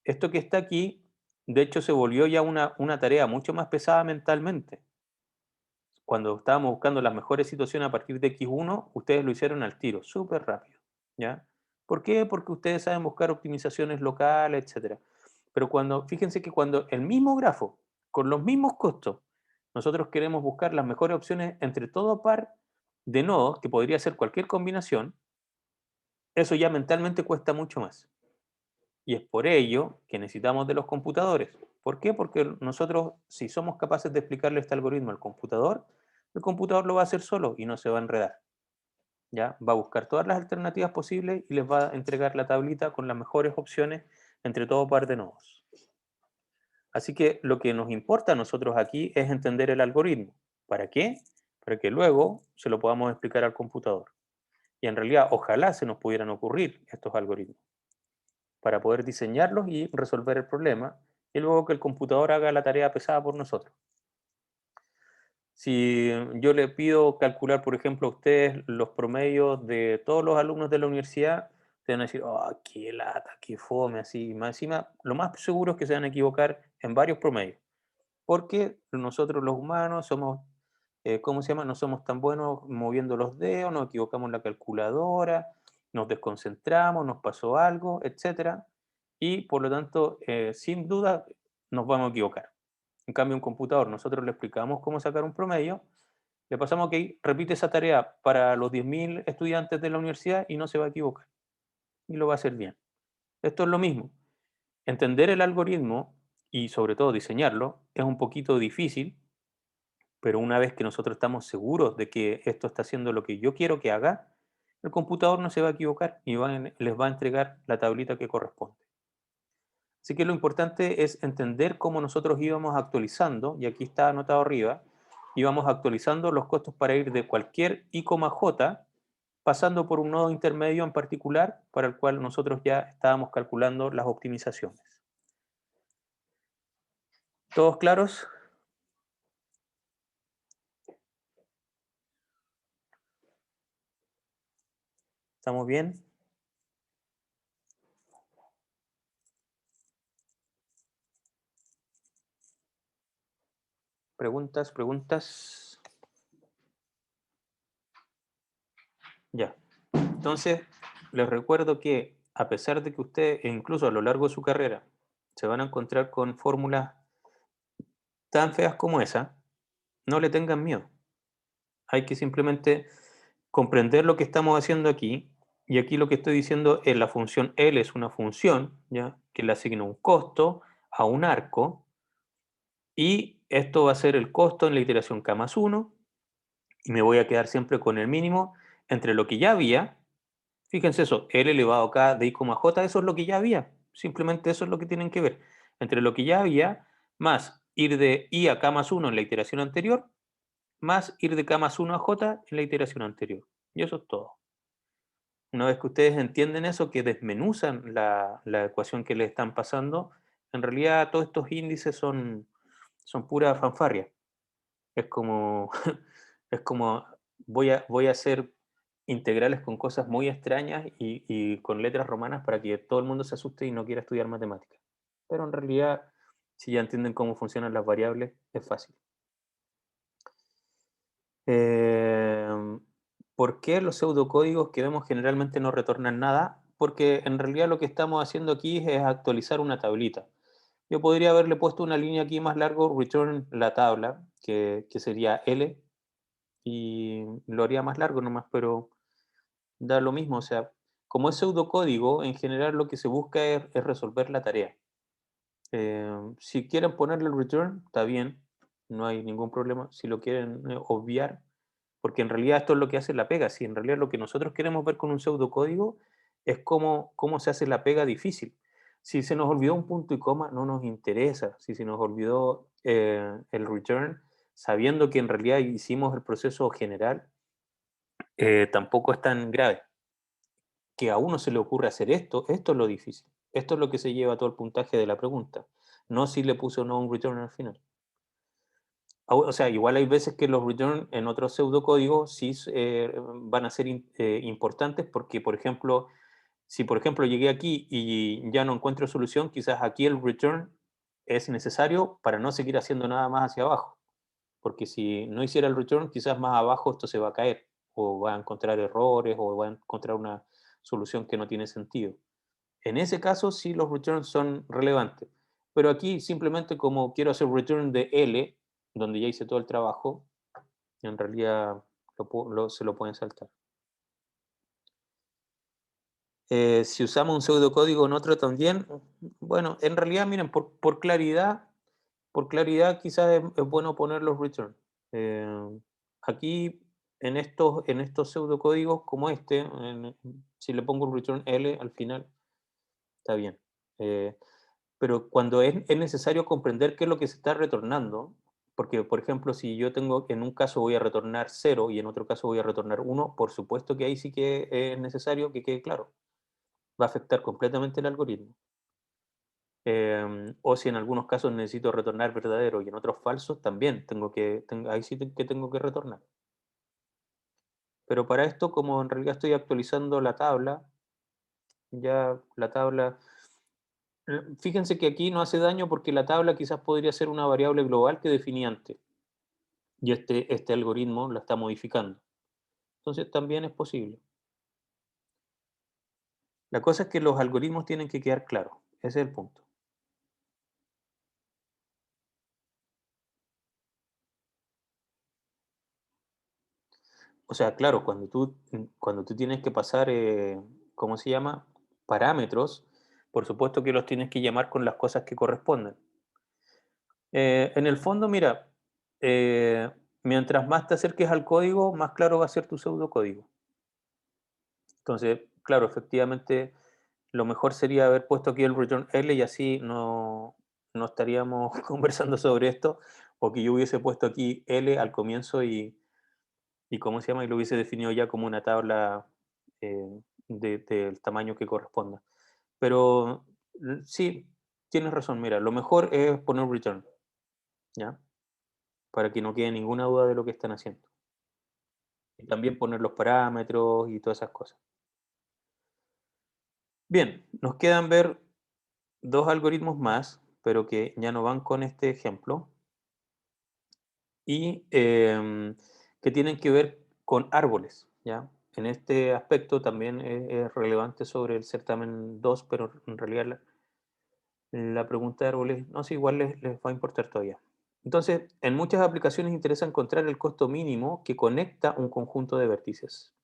Esto que está aquí, de hecho, se volvió ya una tarea mucho más pesada mentalmente. Cuando estábamos buscando las mejores situaciones a partir de X1, ustedes lo hicieron al tiro, súper rápido. ¿Ya? ¿Por qué? Porque ustedes saben buscar optimizaciones locales, etcétera. Pero fíjense que cuando el mismo grafo, con los mismos costos, nosotros queremos buscar las mejores opciones entre todo par de nodos, que podría ser cualquier combinación, eso ya mentalmente cuesta mucho más. Y es por ello que necesitamos de los computadores. ¿Por qué? Porque nosotros, si somos capaces de explicarle este algoritmo al computador, el computador lo va a hacer solo y no se va a enredar. ¿Ya? Va a buscar todas las alternativas posibles y les va a entregar la tablita con las mejores opciones entre todo par de nodos. Así que lo que nos importa a nosotros aquí es entender el algoritmo. ¿Para qué? Para que luego se lo podamos explicar al computador. Y en realidad, ojalá se nos pudieran ocurrir estos algoritmos para poder diseñarlos y resolver el problema, y luego que el computador haga la tarea pesada por nosotros. Si yo le pido calcular, por ejemplo, a ustedes los promedios de todos los alumnos de la universidad, te van a decir, oh, qué lata, qué fome, así. Más encima, lo más seguro es que se van a equivocar en varios promedios, porque nosotros los humanos somos, ¿cómo se llama? No somos tan buenos moviendo los dedos, nos equivocamos en la calculadora, nos desconcentramos, nos pasó algo, etcétera, y por lo tanto, sin duda, nos vamos a equivocar. En cambio, un computador, nosotros le explicamos cómo sacar un promedio, le pasamos que repite esa tarea para los 10.000 estudiantes de la universidad y no se va a equivocar, y lo va a hacer bien. Esto es lo mismo. Entender el algoritmo y sobre todo diseñarlo es un poquito difícil, Pero una vez que nosotros estamos seguros de que esto está haciendo lo que yo quiero que haga, el computador no se va a equivocar y les va a entregar la tablita que corresponde. Así que lo importante es entender cómo nosotros íbamos actualizando, y aquí está anotado arriba, íbamos actualizando los costos para ir de cualquier I, J, pasando por un nodo intermedio en particular para el cual nosotros ya estábamos calculando las optimizaciones. ¿Todos claros? ¿Estamos bien? ¿Preguntas? ¿Preguntas? Ya. Entonces, les recuerdo que a pesar de que ustedes, e incluso a lo largo de su carrera, se van a encontrar con fórmulas tan feas como esa, no le tengan miedo. Hay que simplemente comprender lo que estamos haciendo aquí, y aquí lo que estoy diciendo es la función L es una función, ¿ya? Que le asigna un costo a un arco, y esto va a ser el costo en la iteración k más 1, y me voy a quedar siempre con el mínimo entre lo que ya había. Fíjense eso, L elevado a K de I, J, eso es lo que ya había. Simplemente eso es lo que tienen que ver. Entre lo que ya había, más ir de I a K más 1 en la iteración anterior, más ir de K más 1 a J en la iteración anterior. Y eso es todo. Una vez que ustedes entienden eso, que desmenuzan la ecuación que les están pasando, en realidad todos estos índices son pura fanfarria. Es como, es como voy a hacer integrales con cosas muy extrañas y con letras romanas para que todo el mundo se asuste y no quiera estudiar matemáticas. Pero en realidad, si ya entienden cómo funcionan las variables, es fácil. Em, ¿Por qué los pseudocódigos que vemos generalmente no retornan nada? Porque en realidad lo que estamos haciendo aquí es actualizar una tablita. Yo podría haberle puesto una línea aquí más largo, return la tabla, que sería L, y lo haría más largo nomás, pero da lo mismo. O sea, como es pseudocódigo, en general lo que se busca es resolver la tarea. Si quieren ponerle el return, está bien, no hay ningún problema. Si lo quieren obviar, porque en realidad esto es lo que hace la pega. Si en realidad lo que nosotros queremos ver con un pseudocódigo es cómo se hace la pega difícil. Si se nos olvidó un punto y coma, no nos interesa. Si se nos olvidó el return, sabiendo que en realidad hicimos el proceso general, tampoco es tan grave. Que a uno se le ocurre hacer esto es lo difícil. Esto es lo que se lleva todo el puntaje de la pregunta. No si le puso o no un return al final. O sea, igual hay veces que los return en otros pseudocódigos sí van a ser importantes porque, por ejemplo, si por ejemplo llegué aquí y ya no encuentro solución, quizás aquí el return es necesario para no seguir haciendo nada más hacia abajo. Porque si no hiciera el return, quizás más abajo esto se va a caer, o va a encontrar errores, o va a encontrar una solución que no tiene sentido. En ese caso sí los returns son relevantes. Pero aquí simplemente como quiero hacer return de L, donde ya hice todo el trabajo, en realidad se lo pueden saltar. Si usamos un pseudocódigo en otro también, bueno, en realidad, miren, por claridad quizás es bueno poner los return. Aquí, en estos pseudocódigos como este, si le pongo un return L al final, está bien. Eh, pero cuando es necesario comprender qué es lo que se está retornando, porque, por ejemplo, si yo tengo, en un caso voy a retornar 0 y en otro caso voy a retornar 1, por supuesto que ahí sí que es necesario que quede claro. Va a afectar completamente el algoritmo. O si en algunos casos necesito retornar verdadero y en otros falsos, también ahí sí que tengo que retornar. Pero para esto, como en realidad estoy actualizando la tabla, ya la tabla, fíjense que aquí no hace daño porque la tabla quizás podría ser una variable global que definí antes y este algoritmo la está modificando. Entonces también es posible. La cosa es que los algoritmos tienen que quedar claros, ese es el punto. O sea, claro, cuando tú tienes que pasar, ¿cómo se llama? Parámetros, por supuesto que los tienes que llamar con las cosas que corresponden. En el fondo, mira, mientras más te acerques al código, más claro va a ser tu pseudocódigo. Entonces, claro, efectivamente, lo mejor sería haber puesto aquí el return L y así no estaríamos conversando sobre esto, o que yo hubiese puesto aquí L al comienzo y ¿cómo se llama? Y lo hubiese definido ya como una tabla del tamaño que corresponda. Pero sí, tienes razón, mira, lo mejor es poner return, ¿ya? Para que no quede ninguna duda de lo que están haciendo. Y también poner los parámetros y todas esas cosas. Bien, nos quedan ver dos algoritmos más, pero que ya no van con este ejemplo, y que tienen que ver con árboles, ¿ya? En este aspecto también es relevante sobre el certamen 2, pero en realidad la pregunta de árboles, no sé, igual les va a importar todavía. Entonces, en muchas aplicaciones interesa encontrar el costo mínimo que conecta un conjunto de vértices.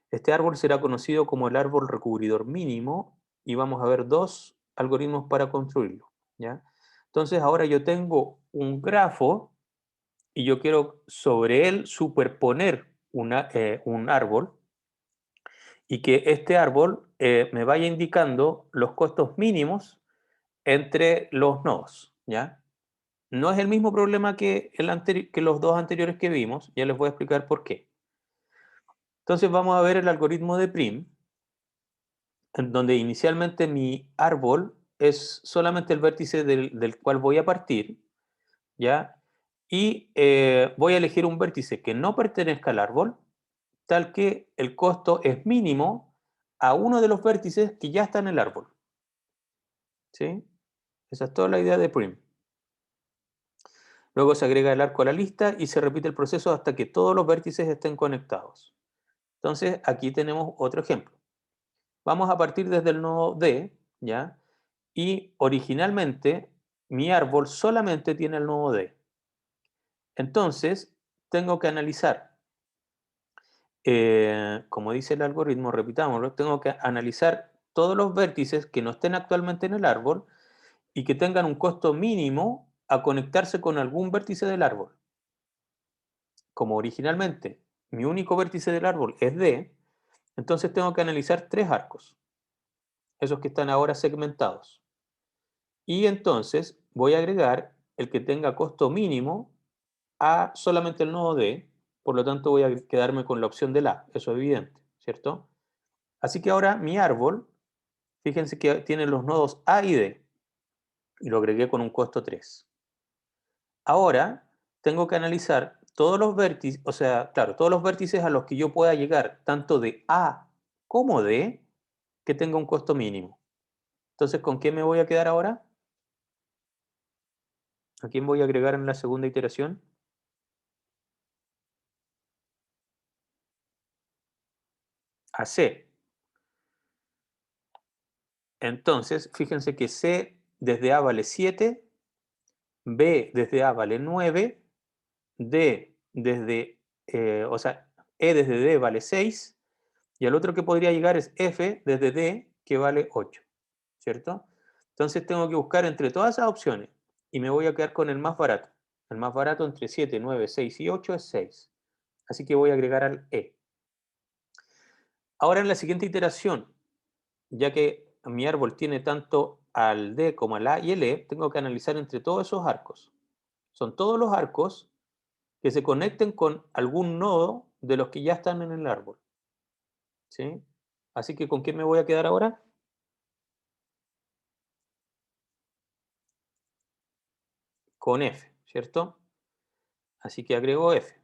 Este árbol será conocido como el árbol recubridor mínimo y vamos a ver dos algoritmos para construirlo, ¿ya? Entonces, ahora yo tengo un grafo y yo quiero sobre él superponer un árbol y que este árbol me vaya indicando los costos mínimos entre los nodos, ¿ya? No es el mismo problema que, que los dos anteriores que vimos, ya les voy a explicar por qué. Entonces vamos a ver el algoritmo de Prim, en donde inicialmente mi árbol es solamente el vértice del cual voy a partir, ¿ya? Y voy a elegir un vértice que no pertenezca al árbol, tal que el costo es mínimo a uno de los vértices que ya está en el árbol, ¿sí? Esa es toda la idea de Prim. Luego se agrega el arco a la lista y se repite el proceso hasta que todos los vértices estén conectados. Entonces, aquí tenemos otro ejemplo. Vamos a partir desde el nodo D, ¿ya? Y originalmente mi árbol solamente tiene el nodo D. Entonces, tengo que analizar, como dice el algoritmo, repitámoslo, tengo que analizar todos los vértices que no estén actualmente en el árbol y que tengan un costo mínimo a conectarse con algún vértice del árbol. Como originalmente mi único vértice del árbol es D, entonces tengo que analizar tres arcos, esos que están ahora segmentados. Y entonces voy a agregar el que tenga costo mínimo a solamente el nodo D, por lo tanto voy a quedarme con la opción del A, eso es evidente, ¿cierto? Así que ahora mi árbol, fíjense que tiene los nodos A y D, y lo agregué con un costo 3. Ahora tengo que analizar todos los vértices, o sea, claro, todos los vértices a los que yo pueda llegar, tanto de A como D, que tenga un costo mínimo. Entonces, ¿con qué me voy a quedar ahora? ¿A quién voy a agregar en la segunda iteración? A C. Entonces, fíjense que C desde A vale 7, B desde A vale 9, D desde, o sea, E desde D vale 6, y el otro que podría llegar es F desde D, que vale 8, ¿cierto? Entonces tengo que buscar entre todas esas opciones y me voy a quedar con el más barato. El más barato entre 7, 9, 6 y 8 es 6. Así que voy a agregar al E. Ahora en la siguiente iteración, ya que mi árbol tiene tanto al D como al A y el E, tengo que analizar entre todos esos arcos. Son todos los arcos que se conecten con algún nodo de los que ya están en el árbol, ¿sí? Así que ¿con qué me voy a quedar ahora? Con F, ¿cierto? Así que agrego F.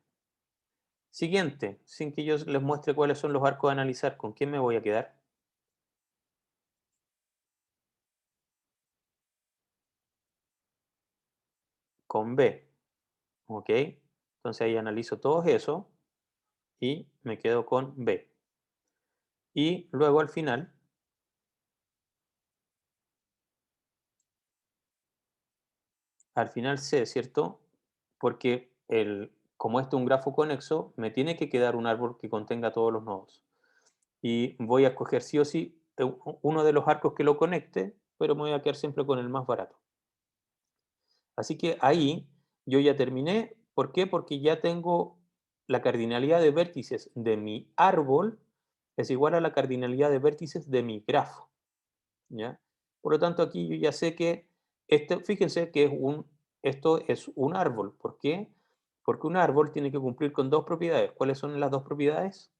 Siguiente, sin que yo les muestre cuáles son los arcos a analizar, ¿con quién me voy a quedar? Con B, ¿ok? Entonces ahí analizo todos eso y me quedo con B. Y luego al final C, ¿cierto? Porque como este es un grafo conexo, me tiene que quedar un árbol que contenga todos los nodos. Y voy a escoger sí o sí uno de los arcos que lo conecte, pero me voy a quedar siempre con el más barato. Así que ahí yo ya terminé ¿Por qué? Porque ya tengo la cardinalidad de vértices de mi árbol es igual a la cardinalidad de vértices de mi grafo, ¿ya? Por lo tanto, aquí yo ya sé que fíjense que esto es un árbol. ¿Por qué? Porque un árbol tiene que cumplir con dos propiedades. ¿Cuáles son las dos propiedades?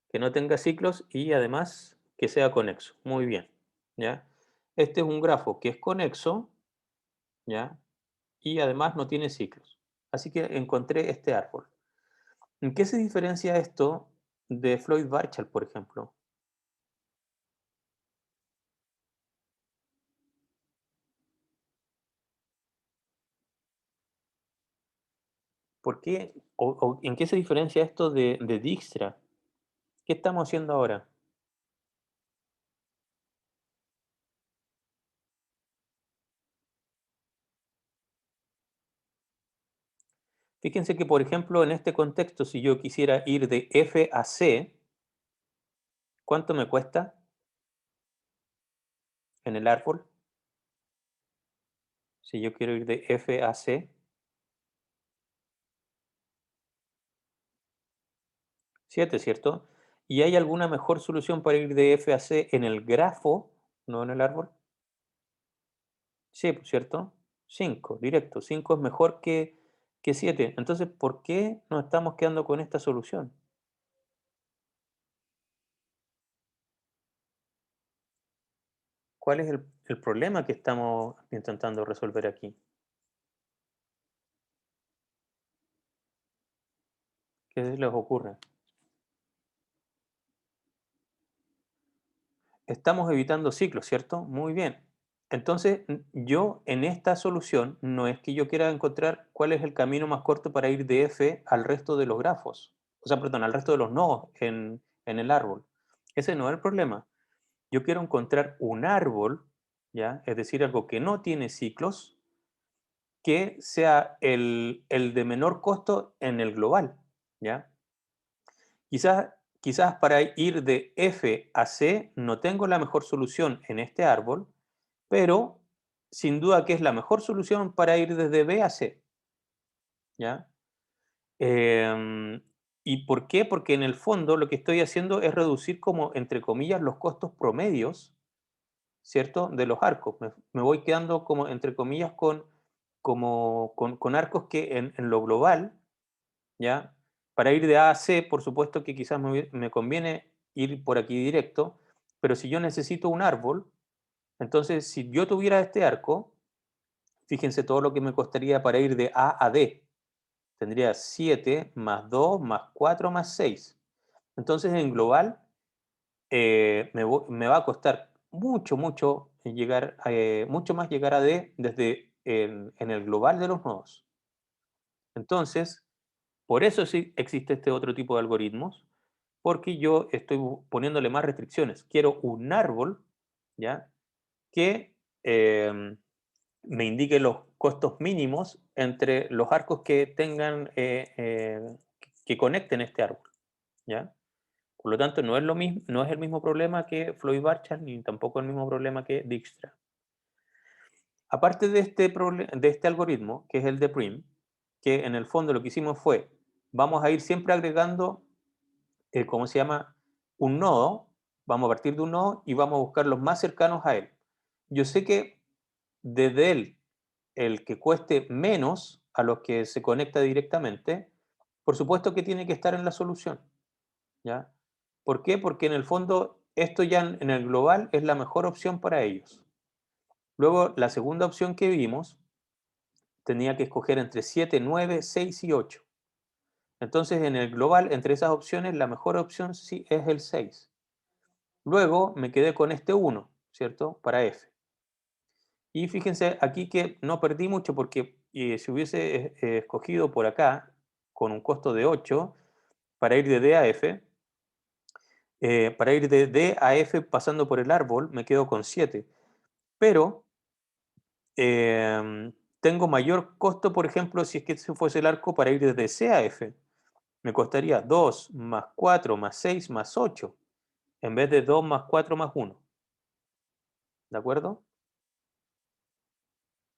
Que no tenga ciclos y además que sea conexo. Muy bien, ¿ya? Este es un grafo que es conexo, ¿ya? Y además no tiene ciclos. Así que encontré este árbol. ¿En qué se diferencia esto de Floyd-Warshall, por ejemplo? ¿Por qué o en qué se diferencia esto de Dijkstra? ¿Qué estamos haciendo ahora? Fíjense que, por ejemplo, en este contexto, si yo quisiera ir de F a C, ¿cuánto me cuesta en el árbol? Si yo quiero ir de F a C, 7, ¿cierto? ¿Y hay alguna mejor solución para ir de F a C en el grafo, no en el árbol? Sí, pues, ¿cierto? 5, directo. 5 es mejor que 7. Entonces, ¿por qué nos estamos quedando con esta solución? ¿Cuál es el problema que estamos intentando resolver aquí? ¿Qué se les ocurre? Estamos evitando ciclos, ¿cierto? Muy bien. Entonces, yo en esta solución no es que yo quiera encontrar cuál es el camino más corto para ir de F al resto de los grafos, o sea, perdón, al resto de los nodos en el árbol. Ese no es el problema. Yo quiero encontrar un árbol, ¿ya? Es decir, algo que no tiene ciclos, que sea el de menor costo en el global, ¿ya? Quizás para ir de F a C no tengo la mejor solución en este árbol, pero sin duda que es la mejor solución para ir desde B a C, ¿ya? Em, ¿Y por qué? Porque en el fondo lo que estoy haciendo es reducir como, entre comillas, los costos promedios, ¿cierto? De los arcos. Me voy quedando como, entre comillas, con arcos que en lo global, ¿ya? Para ir de A a C, por supuesto que quizás me conviene ir por aquí directo, pero si yo necesito un árbol, entonces si yo tuviera este arco, fíjense todo lo que me costaría para ir de A a D. Tendría 7 más 2 más 4 más 6. Entonces en global me va a costar mucho más llegar a D desde en el global de los nodos. Entonces, por eso sí existe este otro tipo de algoritmos, porque yo estoy poniéndole más restricciones. Quiero un árbol, ¿ya? Que me indique los costos mínimos entre los arcos que tengan, que conecten este árbol, ¿ya? Por lo tanto, no es el mismo problema que Floyd-Warshall ni tampoco el mismo problema que Dijkstra. Aparte de este algoritmo, que es el de Prim, que en el fondo lo que hicimos fue, vamos a ir siempre agregando, ¿cómo se llama? Un nodo, vamos a partir de un nodo y vamos a buscar los más cercanos a él. Yo sé que desde él, el que cueste menos a los que se conecta directamente, por supuesto que tiene que estar en la solución, ¿ya? ¿Por qué? Porque en el fondo esto ya en el global es la mejor opción para ellos. Luego, la segunda opción que vimos tenía que escoger entre 7, 9, 6 y 8. Entonces, en el global, entre esas opciones, la mejor opción sí es el 6. Luego me quedé con este 1, ¿cierto? Para F. Y fíjense aquí que no perdí mucho porque si hubiese escogido por acá con un costo de 8 para ir de D a F, para ir de D a F pasando por el árbol, me quedo con 7. Pero tengo mayor costo, por ejemplo, si es que ese fuese el arco para ir desde C a F. Me costaría 2 más 4 más 6 más 8 en vez de 2 más 4 más 1. ¿De acuerdo?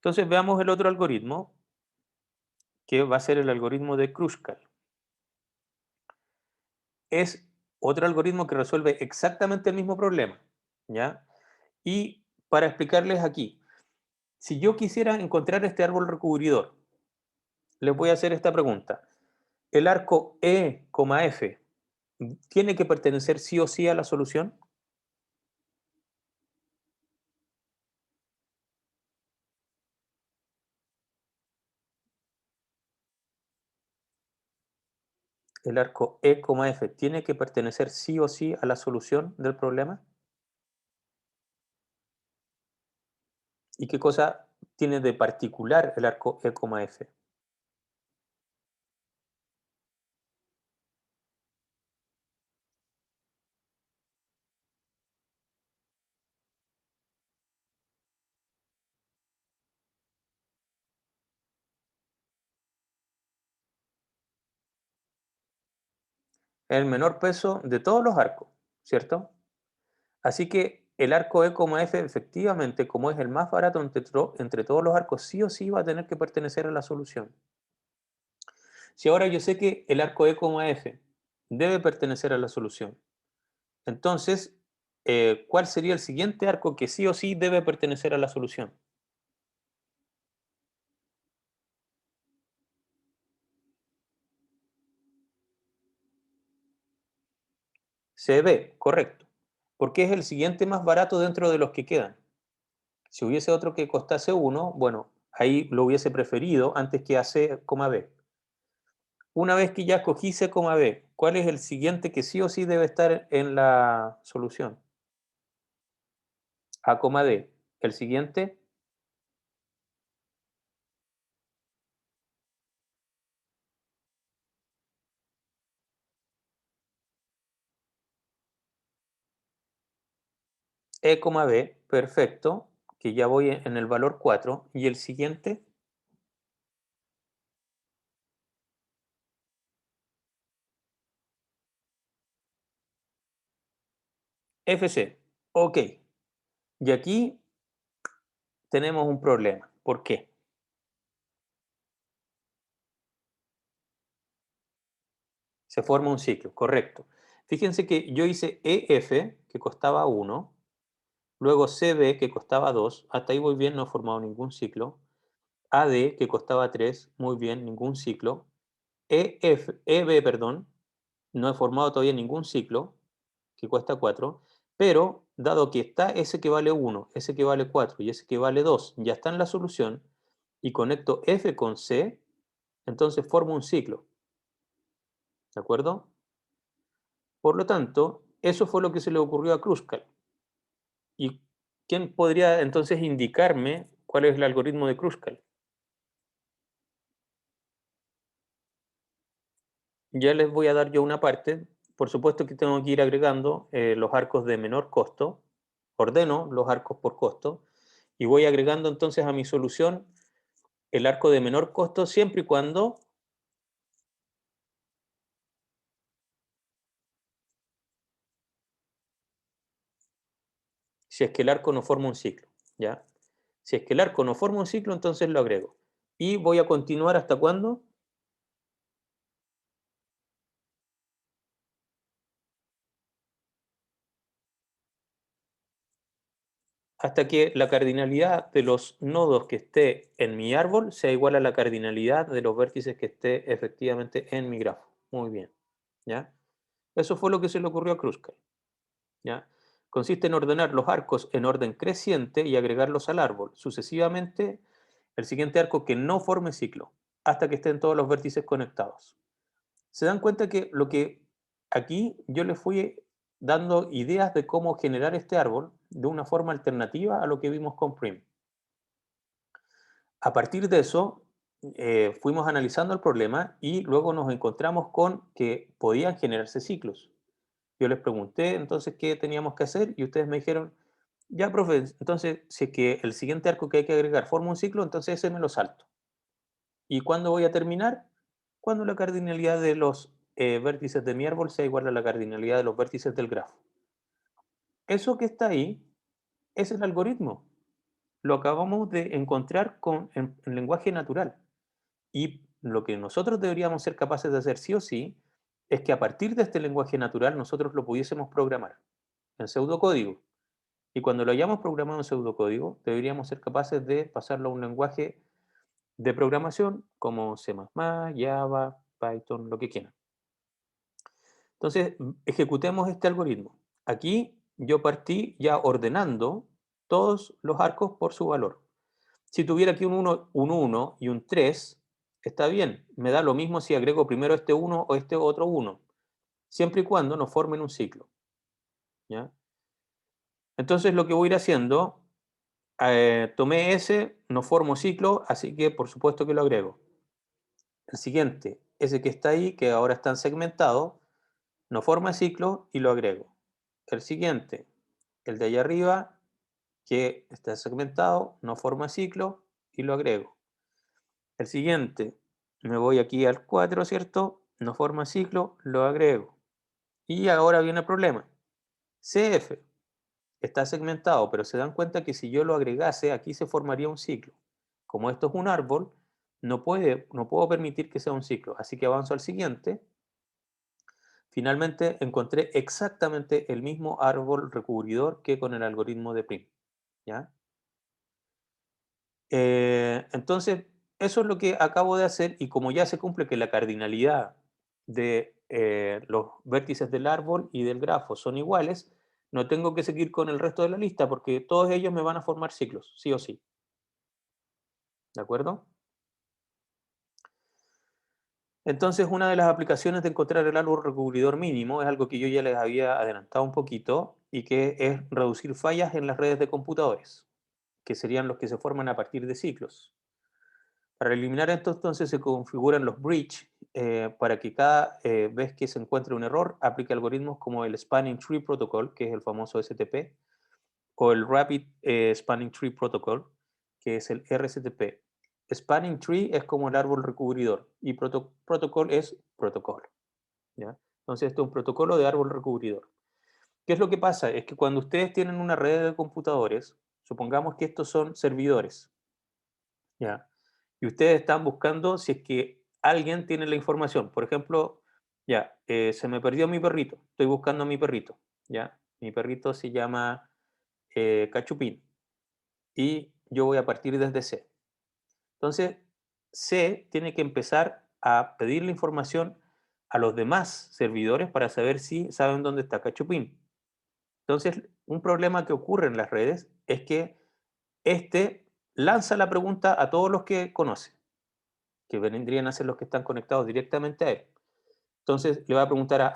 Entonces veamos el otro algoritmo, que va a ser el algoritmo de Kruskal. Es otro algoritmo que resuelve exactamente el mismo problema, ¿ya? Y para explicarles aquí, si yo quisiera encontrar este árbol recubridor, les voy a hacer esta pregunta. ¿El arco E, F tiene que pertenecer sí o sí a la solución? ¿El arco E, F tiene que pertenecer sí o sí a la solución del problema? ¿Y qué cosa tiene de particular el arco E, F? El menor peso de todos los arcos, ¿cierto? Así que el arco E, F efectivamente, como es el más barato entre todos los arcos, sí o sí va a tener que pertenecer a la solución. Si ahora yo sé que el arco E, F debe pertenecer a la solución, entonces, ¿cuál sería el siguiente arco que sí o sí debe pertenecer a la solución? CB, correcto. Porque es el siguiente más barato dentro de los que quedan. Si hubiese otro que costase uno, bueno, ahí lo hubiese preferido antes que a C, B. Una vez que ya escogí C, B, ¿cuál es el siguiente que sí o sí debe estar en la solución? A, D. El siguiente, E, B, perfecto, que ya voy en el valor 4. Y el siguiente, FC. Ok. Y aquí tenemos un problema. ¿Por qué? Se forma un ciclo, correcto. Fíjense que yo hice EF, que costaba 1, luego CB, que costaba 2, hasta ahí voy bien, no he formado ningún ciclo. AD, que costaba 3, muy bien, ningún ciclo. EB, perdón, no he formado todavía ningún ciclo, que cuesta 4, pero dado que está ese que vale 1, ese que vale 4 y ese que vale 2, ya está en la solución, y conecto F con C, entonces formo un ciclo, ¿de acuerdo? Por lo tanto, eso fue lo que se le ocurrió a Kruskal. ¿Y quién podría entonces indicarme cuál es el algoritmo de Kruskal? Ya les voy a dar yo una parte. Por supuesto que tengo que ir agregando los arcos de menor costo. Ordeno los arcos por costo y voy agregando entonces a mi solución el arco de menor costo siempre y cuando, si es que el arco no forma un ciclo, ¿ya? Si es que el arco no forma un ciclo, entonces lo agrego. Y voy a continuar hasta cuándo? Hasta que la cardinalidad de los nodos que esté en mi árbol sea igual a la cardinalidad de los vértices que esté efectivamente en mi grafo. Muy bien, ¿ya? Eso fue lo que se le ocurrió a Kruskal, ¿ya? Consiste en ordenar los arcos en orden creciente y agregarlos al árbol, sucesivamente el siguiente arco que no forme ciclo, hasta que estén todos los vértices conectados. Se dan cuenta que lo que aquí yo les fui dando ideas de cómo generar este árbol de una forma alternativa a lo que vimos con Prim. A partir de eso, fuimos analizando el problema y luego nos encontramos con que podían generarse ciclos. Yo les pregunté entonces qué teníamos que hacer y ustedes me dijeron, ya, profe, entonces si es que el siguiente arco que hay que agregar forma un ciclo, entonces ese me lo salto. ¿Y cuándo voy a terminar? Cuando la cardinalidad de los vértices de mi árbol sea igual a la cardinalidad de los vértices del grafo. Eso que está ahí es el algoritmo. lo acabamos de encontrar en lenguaje natural. Y lo que nosotros deberíamos ser capaces de hacer sí o sí es que a partir de este lenguaje natural nosotros lo pudiésemos programar en pseudocódigo. Y cuando lo hayamos programado en pseudocódigo, deberíamos ser capaces de pasarlo a un lenguaje de programación como C++, Java, Python, lo que quieran. Entonces, ejecutemos este algoritmo. Aquí yo partí ya ordenando todos los arcos por su valor. Si tuviera aquí un 1 y un 3, está bien. Me da lo mismo si agrego primero este 1 o este otro 1, siempre y cuando no formen un ciclo. ¿Ya? Entonces, lo que voy a ir haciendo, tomé ese, no formo ciclo, así que por supuesto que lo agrego. El siguiente, ese que está ahí, que ahora están segmentados, no forma ciclo y lo agrego. El siguiente, el de allá arriba, que está segmentado, no forma ciclo y lo agrego. El siguiente, me voy aquí al 4, ¿cierto? No forma ciclo, lo agrego. Y ahora viene el problema. CF está segmentado, pero se dan cuenta que si yo lo agregase, aquí se formaría un ciclo. Como esto es un árbol, no puedo permitir que sea un ciclo. Así que avanzo al siguiente. Finalmente encontré exactamente el mismo árbol recubridor que con el algoritmo de Prim. ¿Ya? Entonces, eso es lo que acabo de hacer y como ya se cumple que la cardinalidad de los vértices del árbol y del grafo son iguales, no tengo que seguir con el resto de la lista porque todos ellos me van a formar ciclos, sí o sí. ¿De acuerdo? Entonces, una de las aplicaciones de encontrar el árbol recubridor mínimo es algo que yo ya les había adelantado un poquito y que es reducir fallas en las redes de computadores, que serían los que se forman a partir de ciclos. Para eliminar esto, entonces se configuran los bridge para que cada vez que se encuentre un error aplique algoritmos como el Spanning Tree Protocol, que es el famoso STP, o el Rapid Spanning Tree Protocol, que es el RCTP. Spanning Tree es como el árbol recubridor y protocol es protocolo. ¿Ya? Entonces, esto es un protocolo de árbol recubridor. ¿Qué es lo que pasa? Es que cuando ustedes tienen una red de computadores, supongamos que estos son servidores, ¿ya? Y ustedes están buscando si es que alguien tiene la información. Por ejemplo, ya, se me perdió mi perrito. Estoy buscando a mi perrito, ¿ya? Mi perrito se llama Cachupín. Y yo voy a partir desde C. Entonces, C tiene que empezar a pedir la información a los demás servidores para saber si saben dónde está Cachupín. Entonces, un problema que ocurre en las redes es que este lanza la pregunta a todos los que conoce, que vendrían a ser los que están conectados directamente a él. Entonces le va a preguntar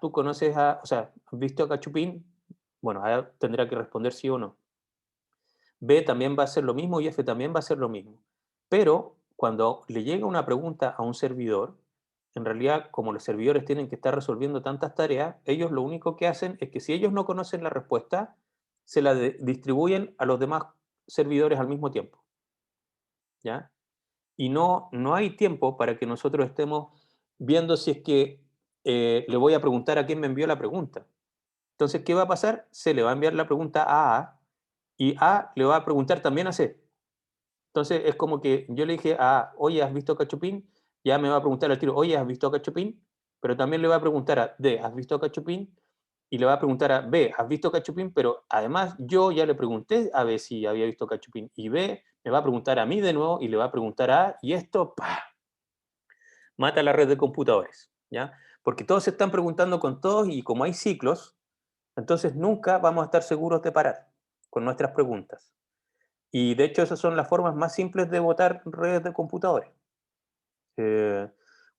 ¿tú conoces o sea, has visto a Cachupín? Bueno, A tendrá que responder sí o no. B también va a ser lo mismo y F también va a ser lo mismo. Pero cuando le llega una pregunta a un servidor, en realidad, como los servidores tienen que estar resolviendo tantas tareas, ellos lo único que hacen es que si ellos no conocen la respuesta, se la distribuyen a los demás servidores al mismo tiempo. ¿Ya? Y no hay tiempo para que nosotros estemos viendo si es que le voy a preguntar a quién me envió la pregunta. Entonces, ¿qué va a pasar? Se le va a enviar la pregunta a A y A le va a preguntar también a C. Entonces, es como que yo le dije a A, oye, ¿has visto a Cachupín? Ya me va a preguntar al tiro, oye, ¿has visto a Cachupín? Pero también le va a preguntar a D, ¿has visto a Cachupín? Y le va a preguntar a B, ¿has visto a Cachupín? Pero además yo ya le pregunté a B si había visto a Cachupín. Y B me va a preguntar a mí de nuevo y le va a preguntar a A, y esto, ¡pah!, mata la red de computadores, ¿ya? Porque todos se están preguntando con todos y como hay ciclos, entonces nunca vamos a estar seguros de parar con nuestras preguntas. Y de hecho esas son las formas más simples de votar redes de computadores. Eh,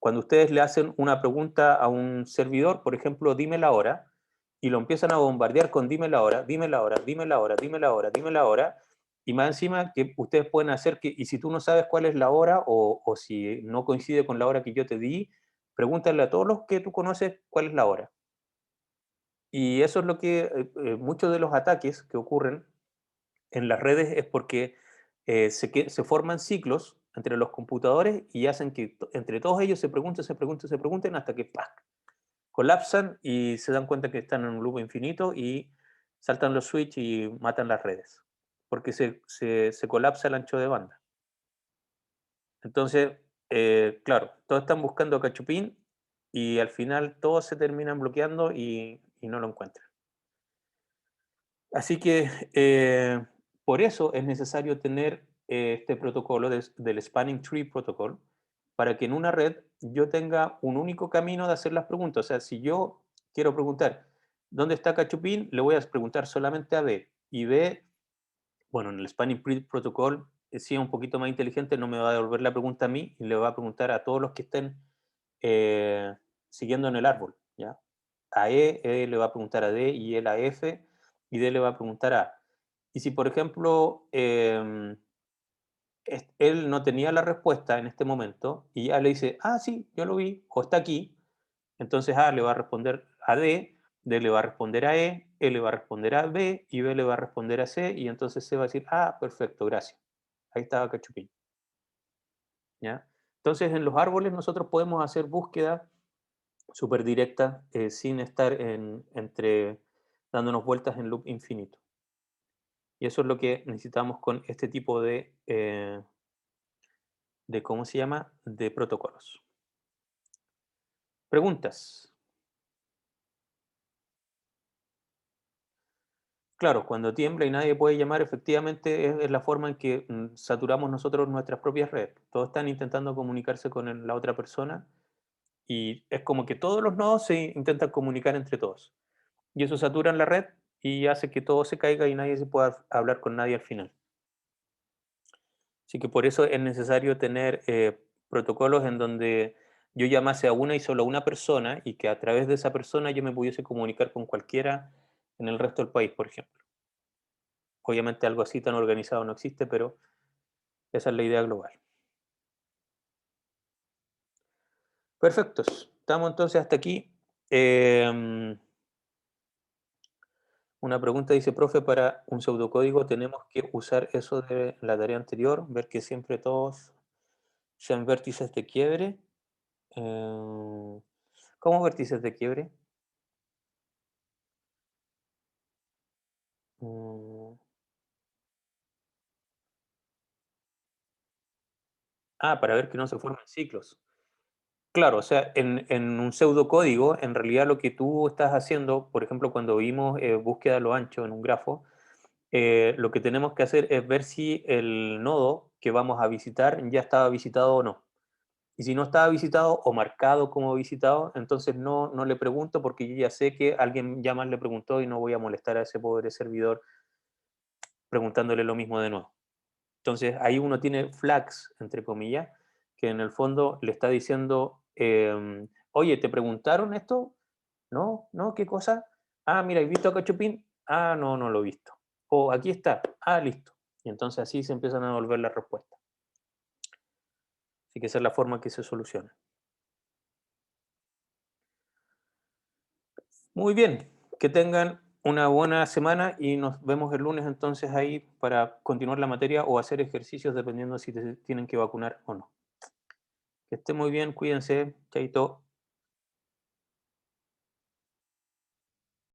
Cuando ustedes le hacen una pregunta a un servidor, por ejemplo, dime la hora, y lo empiezan a bombardear con dime la hora, dime la hora, dime la hora, dime la hora, dime la hora, y más encima que ustedes pueden hacer que, y si tú no sabes cuál es la hora o si no coincide con la hora que yo te di, pregúntale a todos los que tú conoces cuál es la hora. Y eso es lo que muchos de los ataques que ocurren en las redes es porque se forman ciclos entre los computadores y hacen que entre todos ellos se pregunten, se pregunten, se pregunten hasta que ¡pac!, colapsan y se dan cuenta que están en un loop infinito y saltan los switch y matan las redes. porque se colapsa el ancho de banda. Entonces, claro, todos están buscando a Cachupín y al final todos se terminan bloqueando y no lo encuentran. Así que por eso es necesario tener este protocolo del Spanning Tree Protocol para que en una red yo tenga un único camino de hacer las preguntas. O sea, si yo quiero preguntar, ¿dónde está Cachupín? Le voy a preguntar solamente a B. Y B, bueno, en el Spanning Tree Protocol, sí es un poquito más inteligente, no me va a devolver la pregunta a mí y le va a preguntar a todos los que estén eh, siguiendo en el árbol, ¿ya? A E le va a preguntar a D y él a F y D le va a preguntar a A. Y si, por ejemplo, él no tenía la respuesta en este momento y A le dice, ah, sí, yo lo vi, o está aquí, entonces A le va a responder a D, D le va a responder a E le va a responder a B y B le va a responder a C y entonces C va a decir, ah, perfecto, gracias. Ahí estaba Cachupín, ¿ya? Entonces en los árboles nosotros podemos hacer búsqueda súper directa sin estar dándonos vueltas en loop infinito. Y eso es lo que necesitamos con este tipo de ¿cómo se llama? De protocolos. Preguntas. Claro, cuando tiembla y nadie puede llamar, efectivamente es la forma en que saturamos nosotros nuestras propias redes. Todos están intentando comunicarse con la otra persona y es como que todos los nodos se intentan comunicar entre todos. Y eso satura la red y hace que todo se caiga y nadie se pueda hablar con nadie al final. Así que por eso es necesario tener protocolos en donde yo llamase a una y solo a una persona y que a través de esa persona yo me pudiese comunicar con cualquiera en el resto del país, por ejemplo. Obviamente algo así tan organizado no existe, pero esa es la idea global. Perfectos. Estamos entonces hasta aquí. Una pregunta dice, profe, para un pseudocódigo tenemos que usar eso de la tarea anterior, ver que siempre todos sean vértices de quiebre. ¿Cómo vértices de quiebre? Mm, para ver que no se formen ciclos. Claro, o sea, en un pseudocódigo, en realidad lo que tú estás haciendo, por ejemplo, cuando vimos búsqueda a lo ancho en un grafo, lo que tenemos que hacer es ver si el nodo que vamos a visitar ya estaba visitado o no. Y si no estaba visitado o marcado como visitado, entonces no le pregunto porque yo ya sé que alguien ya más le preguntó y no voy a molestar a ese pobre servidor preguntándole lo mismo de nuevo. Entonces ahí uno tiene flags, entre comillas, que en el fondo le está diciendo, oye, ¿te preguntaron esto? No, no, ¿qué cosa? Ah, mira, ¿has visto a Cachupín? Ah, no, no lo he visto. O aquí está. Ah, listo. Y entonces así se empiezan a devolver las respuestas. Así que esa es la forma que se soluciona. Muy bien, que tengan una buena semana y nos vemos el lunes entonces ahí para continuar la materia o hacer ejercicios dependiendo si te tienen que vacunar o no. Que esté muy bien, cuídense, chaito.